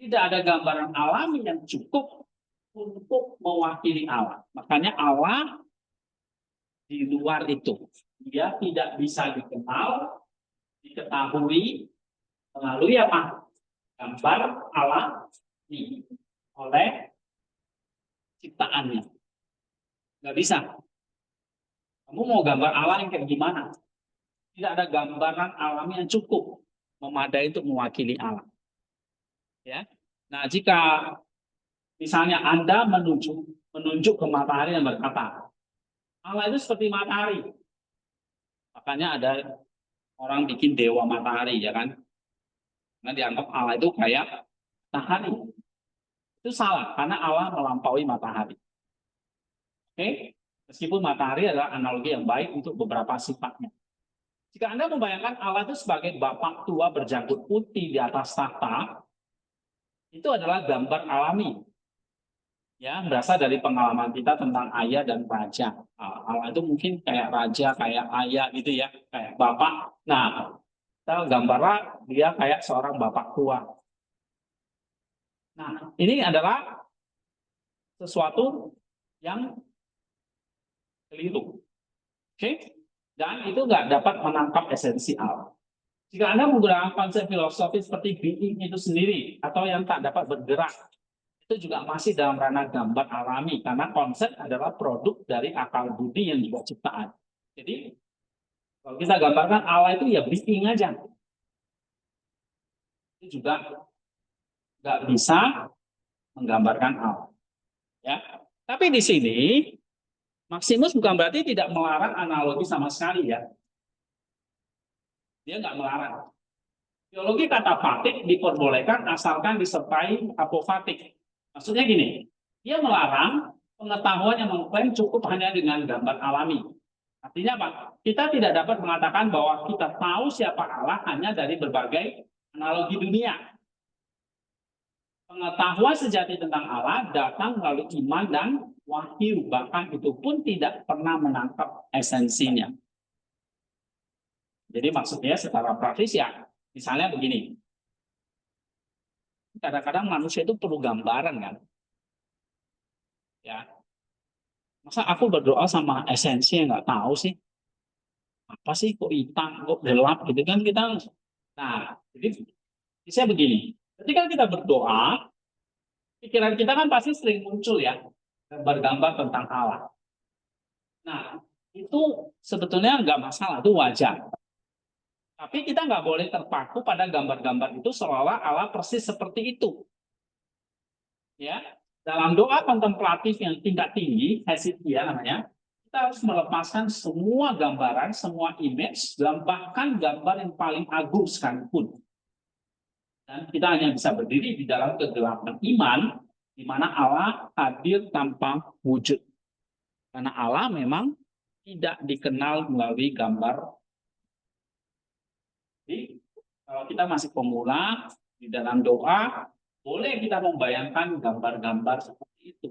Tidak ada gambaran alami yang cukup untuk mewakili Allah. Makanya Allah di luar itu. Dia tidak bisa dikenal, diketahui melalui apa? Gambar Allah ini oleh ciptaannya. Nggak bisa. Kamu mau gambar Allah yang kayak gimana? Tidak ada gambaran alami yang cukup memadai untuk mewakili Allah. Ya. Nah, jika misalnya Anda menunjuk ke matahari dan berkata, Allah itu seperti matahari. Makanya ada orang bikin dewa matahari, ya kan? Karena dianggap Allah itu kayak matahari. Itu salah, karena Allah melampaui matahari. Oke? Meskipun matahari adalah analogi yang baik untuk beberapa sifatnya. Jika Anda membayangkan Allah itu sebagai bapak tua berjanggut putih di atas tahta, itu adalah gambar alami Ya, berasal dari pengalaman kita tentang ayah dan raja. Allah itu mungkin kayak raja, kayak ayah gitu ya, kayak bapak. Nah, kita gambarlah dia kayak seorang bapak tua. Nah, ini adalah sesuatu yang keliru. Oke? Dan itu nggak dapat menangkap esensi Allah. Jika Anda menggunakan konsep filosofi seperti being itu sendiri atau yang tak dapat bergerak, itu juga masih dalam ranah gambar alami karena konsep adalah produk dari akal budi yang juga ciptaan. Jadi kalau kita gambarkan Allah itu ya being aja, itu juga nggak bisa menggambarkan Allah. Ya, tapi di sini Maximus bukan berarti tidak melarang analogi sama sekali ya. Dia nggak melarang. Teologi katafatik diperbolehkan asalkan disertai apofatik. Maksudnya gini, dia melarang pengetahuan yang mengklaim cukup hanya dengan gambar alami. Artinya apa? Kita tidak dapat mengatakan bahwa kita tahu siapa Allah hanya dari berbagai analogi dunia. Pengetahuan sejati tentang Allah datang melalui iman dan wahyu, bahkan itu pun tidak pernah menangkap esensinya. Jadi maksudnya secara praktis ya, misalnya begini, kadang-kadang manusia itu perlu gambaran kan, ya. Masa aku berdoa sama esensi yang nggak tahu sih, apa sih kok hitam, kok gelap gitu kan kita. Nah, jadi saya begini, ketika kita berdoa, pikiran kita kan pasti sering muncul ya, gambar-gambar tentang Allah. Nah, itu sebetulnya nggak masalah, itu wajar. Tapi kita nggak boleh terpaku pada gambar-gambar itu seolah Allah persis seperti itu. Ya, dalam doa kontemplatif yang tingkat tinggi, hesychia namanya, kita harus melepaskan semua gambaran, semua image, dan bahkan gambar yang paling agung sekalipun. Dan kita hanya bisa berdiri di dalam kegelapan iman, di mana Allah hadir tanpa wujud. Karena Allah memang tidak dikenal melalui gambar. Jadi, kalau kita masih pemula di dalam doa, boleh kita membayangkan gambar-gambar seperti itu.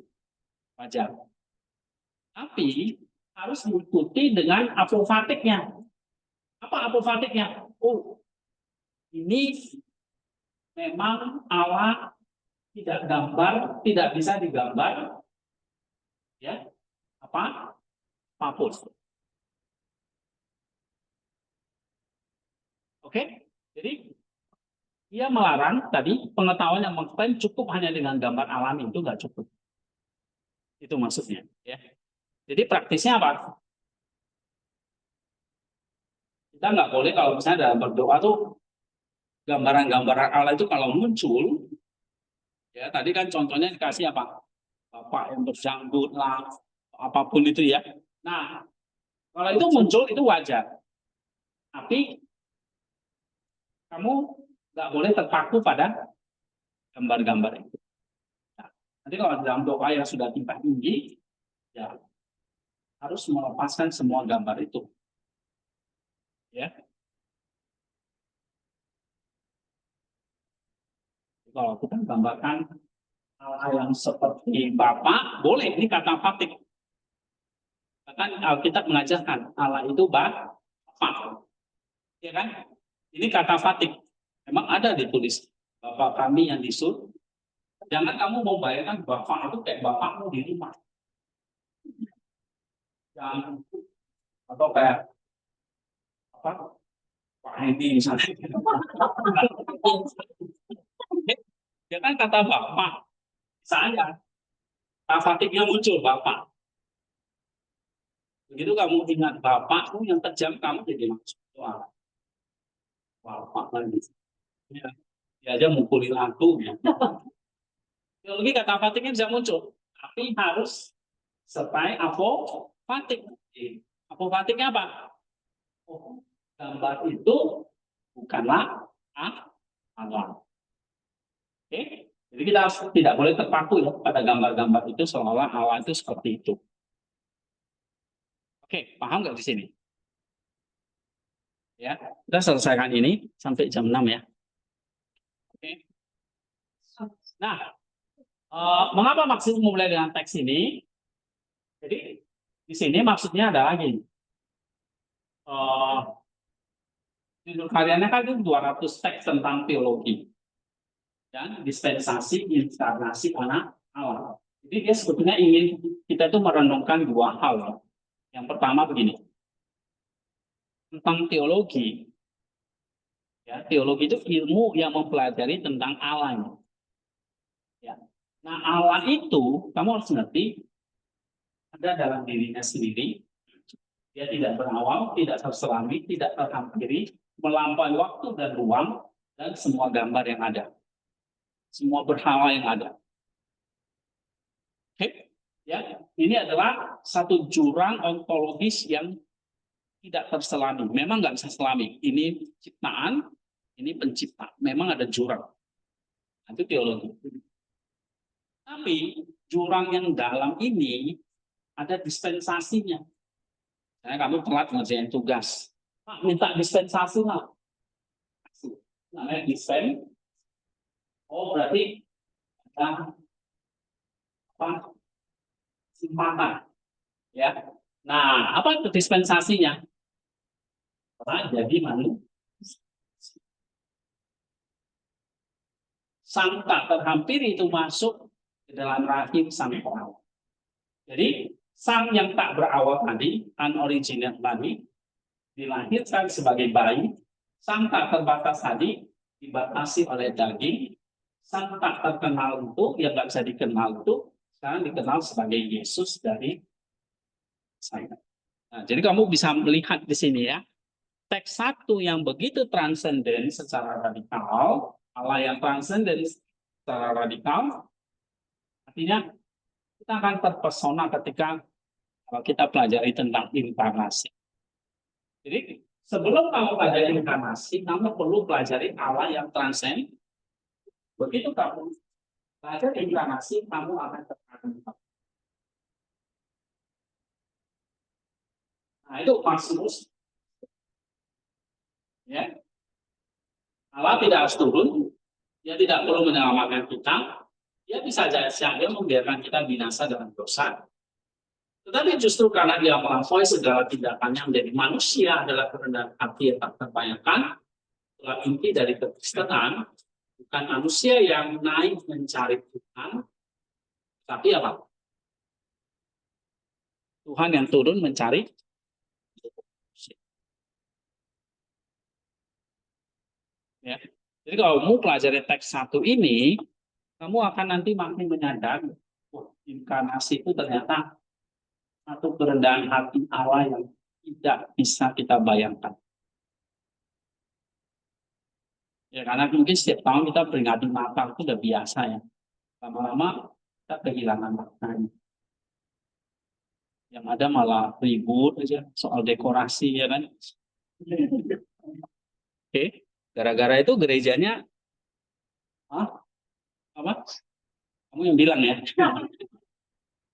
Wajar. Tapi harus diikuti dengan apofatiknya. Apa apofatiknya? Oh, ini memang Allah tidak gambar, tidak bisa digambar, ya apapun. Oke, jadi ia melarang tadi pengetahuan yang mengklaim cukup hanya dengan gambar alami itu nggak cukup. Itu maksudnya, ya. Jadi praktisnya apa? Kita nggak boleh kalau misalnya dalam berdoa tuh gambaran-gambaran Allah itu kalau muncul, ya tadi kan contohnya dikasih apa? Bapak yang berjanggut lah, apapun itu ya. Nah, kalau itu muncul itu wajar. Tapi kamu nggak boleh terpaku pada gambar-gambar itu. Nah, nanti kalau dalam doa yang sudah tingkat tinggi, ya harus melepaskan semua gambar itu. Ya, kalau kita gambarkan hal yang seperti Bapak, boleh. Ini kata fatik. Bahkan Alkitab mengajarkan Allah itu Bapak. Ya kan? Ini kata fatik. Memang ada ditulis Bapak kami yang di surga. Jangan kamu membayangkan Bapak itu kayak bapakmu di rumah. Jangan, atau kayak apa? Pak Hedi misalnya. Ya kan kata Bapak. Saya, kata fatiknya muncul Bapak. Begitu kamu ingat Bapakmu yang kejam, kamu jadi maksud. Wah, Bapak lagi. Ya, dia aja mukulin aku. Ya. Teologi kata fatiknya bisa muncul. Tapi harus sertai apofatik. Apofatiknya apa? Oh, gambar itu bukanlah Allah. Oke? Jadi kita harus tidak boleh terpaku ya pada gambar-gambar itu seolah Allah itu seperti itu. Oke, paham nggak di sini? Ya, kita selesaikan ini sampai jam 6 ya. Oke. Nah, Mengapa maksud memulai dengan teks ini? Jadi di sini maksudnya adalah gini. Judul karyanya kan itu 200 teks tentang teologi dan dispensasi inkarnasi anak Allah. Jadi dia sebetulnya ingin kita itu merenungkan dua hal. Yang pertama begini, tentang teologi. Ya, teologi itu ilmu yang mempelajari tentang Allah. Ya. Nah, Allah itu kamu harus ngerti ada dalam dirinya sendiri. Dia tidak berawal, tidak terselami, tidak terhampiri, melampaui waktu dan ruang dan semua gambar yang ada, semua berhala yang ada. Oke, ya, ini adalah satu jurang ontologis yang tidak terselami. Memang nggak bisa selami. Ini ciptaan, ini pencipta. Memang ada jurang. Itu teologi. Tapi jurang yang dalam ini ada dispensasinya. Nah, kamu telat ngerjain tugas. Pak, minta dispensasi lah. Namanya dispen. Oh, berarti ada apa? Simpanan. Ya. Nah, apa itu dispensasinya? Nah, jadi manusia. Sang tak terhampiri itu masuk ke dalam rahim sang perawat. Jadi, sang yang tak berawal tadi, unoriginate tadi, dilahirkan sebagai bayi, sang tak terbatas tadi, dibatasi oleh daging, sang tak terkenal itu, yang nggak bisa dikenal itu, sekarang dikenal sebagai Yesus dari saya. Nah, jadi kamu bisa melihat di sini ya, teks satu yang begitu transenden secara radikal, Allah yang transenden secara radikal, artinya kita akan terpesona ketika kita pelajari tentang inkarnasi. Jadi sebelum kamu pelajari inkarnasi, kamu perlu pelajari Allah yang transenden. Begitu kamu pelajari inkarnasi, kamu akan terpesona. Nah, itu Maximus. Ya. Allah tidak harus turun, dia tidak perlu menyelamatkan kita, dia bisa saja membiarkan kita binasa dalam dosa. Tetapi justru karena dia melampaui segala tindakannya menjadi manusia adalah kerendahan hati yang tak terbayangkan, itulah inti dari kekristenan, bukan manusia yang naik mencari Tuhan, tapi apa? Tuhan yang turun mencari. Ya. Jadi kalau kamu pelajari teks satu ini, kamu akan nanti makin menyadari, inkarnasi itu ternyata satu kerendahan hati Allah yang tidak bisa kita bayangkan. Ya karena mungkin setiap tahun kita peringati Natal itu udah biasa ya. Lama-lama kita kehilangan maknanya. Yang ada malah ribut aja soal dekorasi ya kan. Oke, gara-gara itu gerejanya, apa? Kamu yang bilang ya.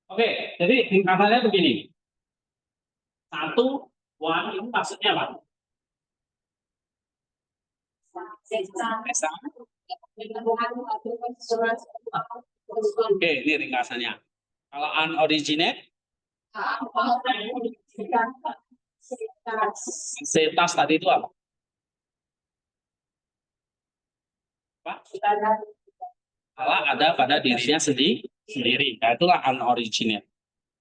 Oke, jadi ringkasannya begini. Satu, one ini maksudnya apa? Oke, ini ringkasannya. Kalau unoriginate, setas tadi itu apa? Allah ada pada dirinya sendiri. Nah, itulah unoriginate.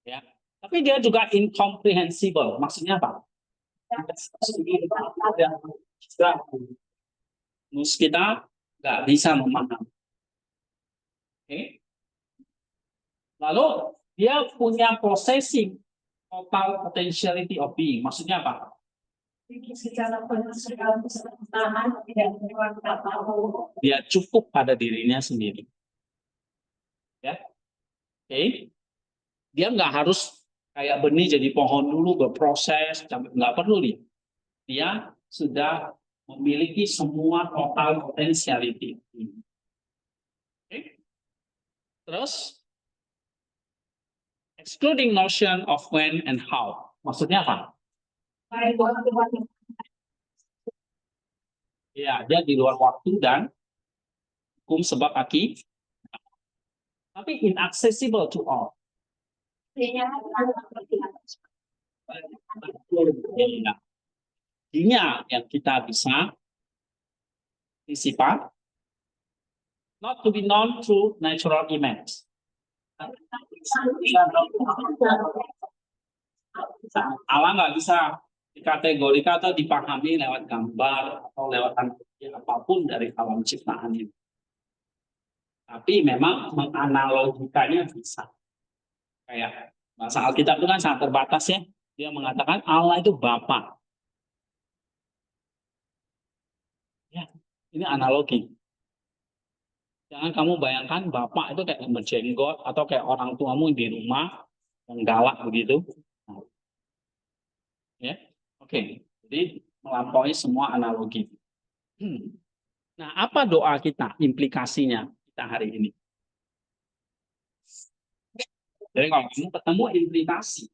Ya. Tapi dia juga incomprehensible. Maksudnya apa? Kita nggak bisa memahami. Oke. Lalu dia punya possessing total potentiality of being. Maksudnya apa? Dia cukup pada dirinya sendiri. Ya, oke. Dia nggak harus kayak benih jadi pohon dulu berproses, nggak perlu dia. Dia sudah memiliki semua total potentiality. Okay. Terus, excluding notion of when and how. Maksudnya apa? Ya, dia di luar waktu dan hukum sebab akibat. tapi inaccessible to all. Artinya yang kita bisa sifat not to be known through natural image. Allah nggak bisa dikategorikan atau dipahami lewat gambar atau lewat apapun dari alam ciptaannya. Tapi memang menganalogikannya bisa. Kayak bahasa Alkitab itu kan sangat terbatas ya. Dia mengatakan Allah itu Bapa. Ya, ini analogi. Jangan kamu bayangkan Bapak itu kayak berjenggot atau kayak orang tuamu di rumah yang galak begitu. Ya, oke. Jadi melampaui semua analogi. Nah, apa doa kita? Implikasinya kita hari ini. Jadi kalau kamu ketemu implikasi,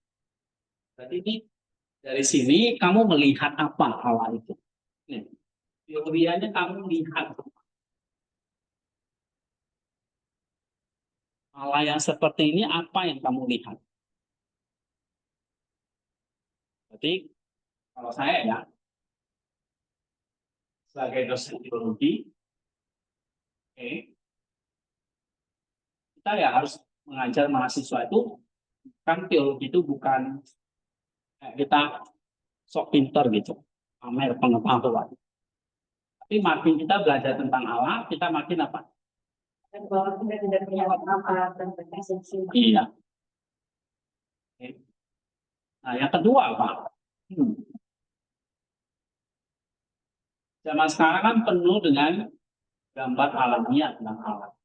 berarti ini dari sini kamu melihat apa Allah itu? Nih, teorianya kamu lihat Allah yang seperti ini apa yang kamu lihat? Berarti kalau saya ya sebagai dosen teologi, kita ya harus mengajar mahasiswa itu kan teologi itu bukan kita sok pinter gitu, pamer pengetahuan. Tapi makin kita belajar tentang Allah, kita makin apa? Bahwa kita tidak punya apa-apa dan esensi. Iya. Nah, yang kedua apa? Zaman sekarang kan penuh dengan gambar alamiah tentang Allah.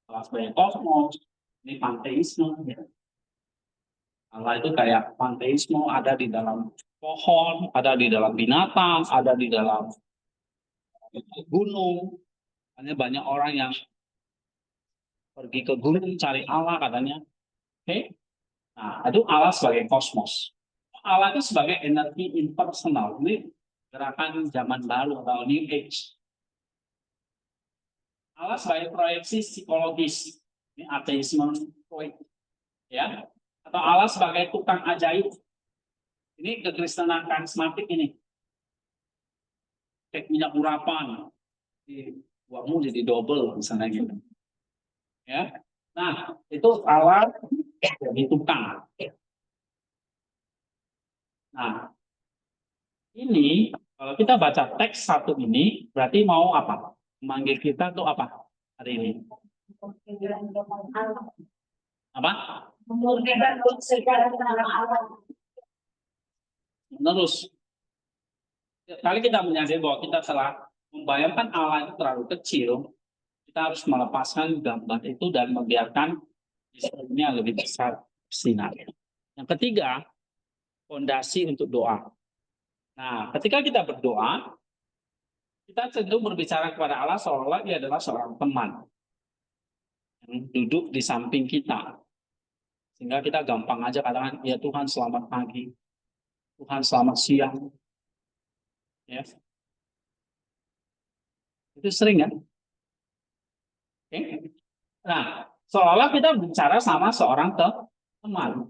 Allah sebagai kosmos, ini panteisme. Ya. Allah itu kayak panteisme, ada di dalam pohon, ada di dalam binatang, ada di dalam gunung. Hanya banyak orang yang pergi ke gunung cari Allah katanya. Oke, nah itu Allah sebagai kosmos. Allah itu sebagai energi impersonal. Ini gerakan zaman baru atau New Age. Allah sebagai proyeksi psikologis. Ini ateisme Freud. Ya. Atau Allah sebagai tukang ajaib. Ini kekristenan karismatik ini. Cek minyak urapan. Uangmu jadi double misalnya gitu. Ya. Nah, itu Allah jadi tukang. Nah, ini kalau kita baca teks satu ini berarti mau apa? Memanggil kita tuh apa hari ini? Apa? Menerus. Kali kita menyadari bahwa kita telah membayangkan Allah itu terlalu kecil, kita harus melepaskan gambar itu dan membiarkan isinya lebih besar sinar. Yang ketiga, fondasi untuk doa. Nah, ketika kita berdoa, kita cenderung berbicara kepada Allah seolah-olah dia adalah seorang teman yang duduk di samping kita. Sehingga kita gampang aja katakan, ya Tuhan selamat pagi, Tuhan selamat siang. Ya. Itu sering kan? Oke. Nah, seolah-olah kita bicara sama seorang teman.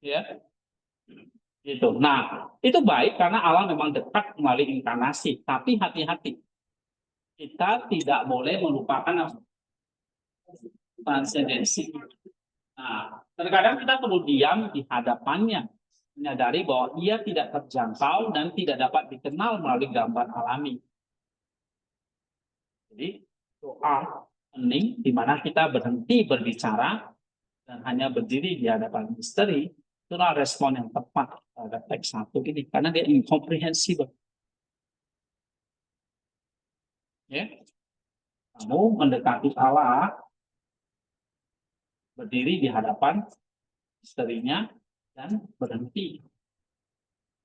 Ya. Gitu. Nah, itu baik karena Allah memang dekat melalui inkarnasi. Tapi hati-hati. Kita tidak boleh melupakan transendensi. Nah, terkadang kita perlu diam di hadapannya, menyadari bahwa ia tidak terjangkau dan tidak dapat dikenal melalui gambar alami. Jadi doa hening di mana kita berhenti berbicara dan hanya berdiri di hadapan misteri, itulah respon yang tepat terhadap teks satu ini karena dia incomprehensible. Ya, kamu mendekati Allah, berdiri di hadapan misterinya dan berhenti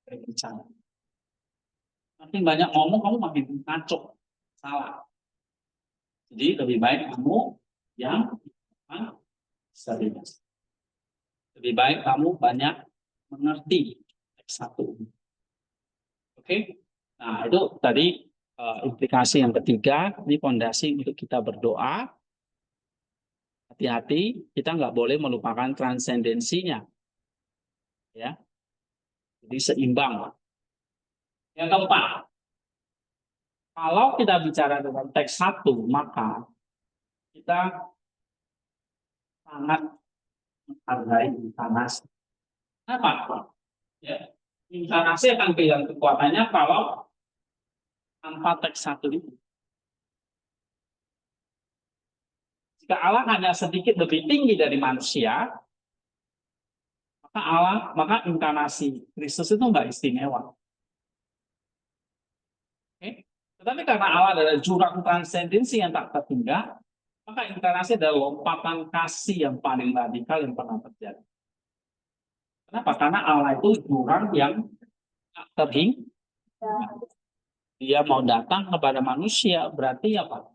berbicara. Makin banyak ngomong, kamu makin ngaco, salah. Jadi lebih baik kamu yang serius. Lebih baik kamu banyak mengerti teks satu. Oke, nah itu tadi implikasi yang ketiga, ini fondasi untuk kita berdoa. Hati-hati, kita nggak boleh melupakan transendensinya. Ya, jadi seimbang. Yang keempat, kalau kita bicara tentang teks 1, maka kita sangat menghargai inkarnasi. Kenapa? Ya, inkarnasi akan kehilangan kekuatannya kalau tanpa teks 1 itu. Jika Allah hanya sedikit lebih tinggi dari manusia, maka inkarnasi Kristus itu nggak istimewa. Oke? Tetapi karena Allah adalah jurang transendensi yang tak terhingga, maka inkarnasi adalah lompatan kasih yang paling radikal yang pernah terjadi. Kenapa? Karena Allah itu jurang yang tak terhingga. Dia mau datang kepada manusia, berarti apa?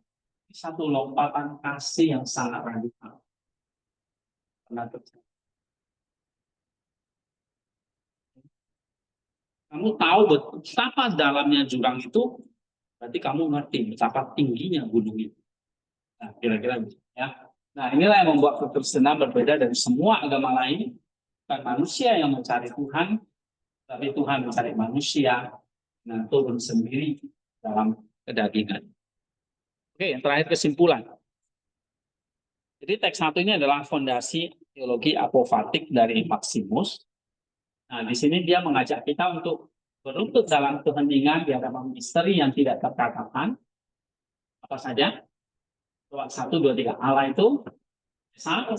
Satu lompatan kasih yang sangat radikal pernah terjadi. Kamu tahu betul betapa dalamnya jurang itu, berarti kamu ngerti betapa tingginya gunung itu. Nah, kira-kira gitu ya. Nah, inilah yang membuat kekristenan berbeda dari semua agama lain. Bukan manusia yang mencari Tuhan, tapi Tuhan mencari manusia dan turun sendiri dalam kedagingan. Oke, yang terakhir kesimpulan. Jadi teks 1 ini adalah fondasi teologi apofatik dari Maximus. Nah, di sini dia mengajak kita untuk berlutut dalam keheningan di hadapan misteri yang tidak terkatakan. Apa saja? 1, 2, 3. Allah itu satu.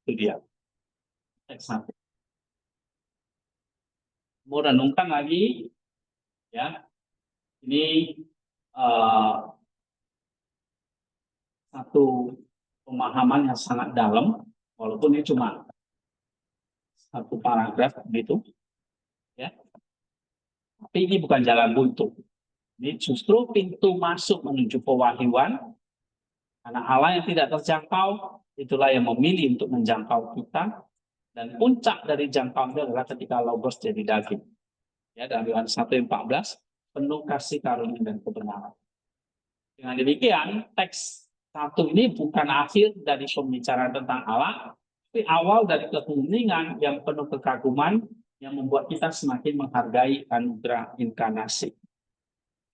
Itu dia. Teks 1. Mau renungkan lagi, ya. Ini satu pemahaman yang sangat dalam, walaupun ini cuma satu paragraf gitu, ya. Tapi ini bukan jalan buntu. Ini justru pintu masuk menuju pewahyuan, karena Allah yang tidak terjangkau, itulah yang memilih untuk menjangkau kita, dan puncak dari jangkauan itu adalah ketika Logos jadi daging. Ya, dalam Yohanes 1:14, penuh kasih karunia dan kebenaran. Dengan demikian, teks 1 ini bukan akhir dari pembicaraan tentang Allah, tapi awal dari keheningan yang penuh kekaguman yang membuat kita semakin menghargai anugerah inkarnasi.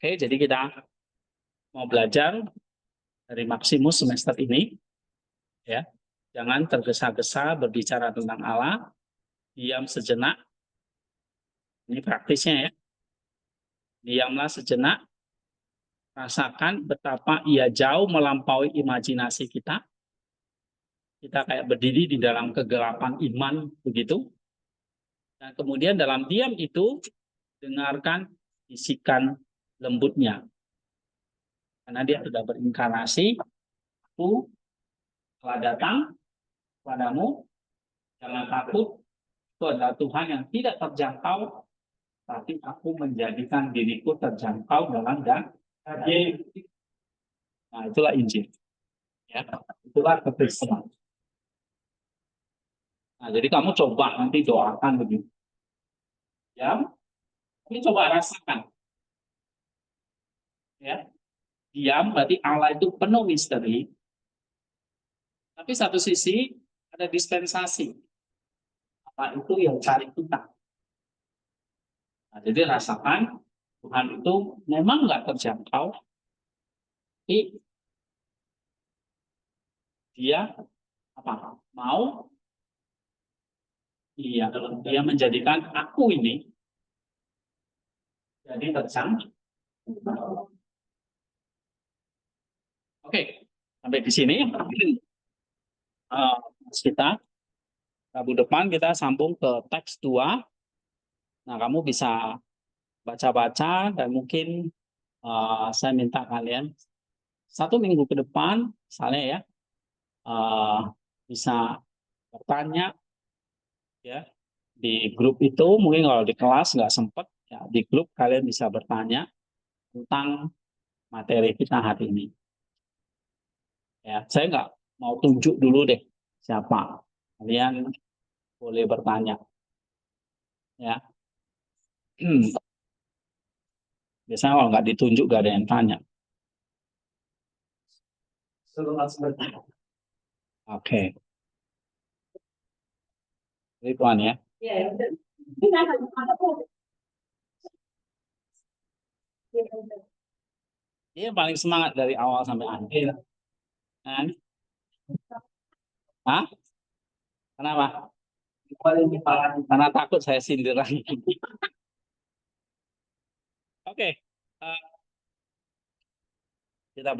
Oke, jadi kita mau belajar dari Maximus semester ini, ya. Jangan tergesa-gesa berbicara tentang Allah, diam sejenak. Ini praktisnya ya. Diamlah sejenak, rasakan betapa ia jauh melampaui imajinasi kita. Kita kayak berdiri di dalam kegelapan iman begitu. Dan kemudian dalam diam itu, dengarkan bisikan lembutnya. Karena dia sudah berinkarnasi, aku telah datang padamu, jangan takut, itu adalah Tuhan yang tidak terjangkau, tapi aku menjadikan diriku terjangkau dalam daging. Nah, itulah Injil. Ya, itulah kekristenan. Nah, jadi kamu coba nanti doakan begitu. Ya, ini coba rasakan. Ya, diam berarti Allah itu penuh misteri. Tapi satu sisi ada dispensasi. Apa itu yang cari kita? Nah, jadi rasakan Tuhan itu memang nggak terjangkau, tapi dia apa? Mau dia menjadikan aku ini jadi terjangkau. Oke, sampai di sini. Kita Rabu depan kita sambung ke teks 2. Nah, kamu bisa baca-baca dan mungkin saya minta kalian 1 minggu ke depan, misalnya ya, bisa bertanya ya di grup itu. Mungkin kalau di kelas nggak sempat, ya di grup kalian bisa bertanya tentang materi kita hari ini. Ya, saya nggak mau tunjuk dulu deh siapa. Kalian boleh bertanya, ya. Biasanya kalau nggak ditunjuk gak ada yang tanya. Oke, Ridwan ya. Dia paling semangat dari awal sampai akhir. Kan? Hah? Kenapa? Karena takut saya sindir lagi. Oke.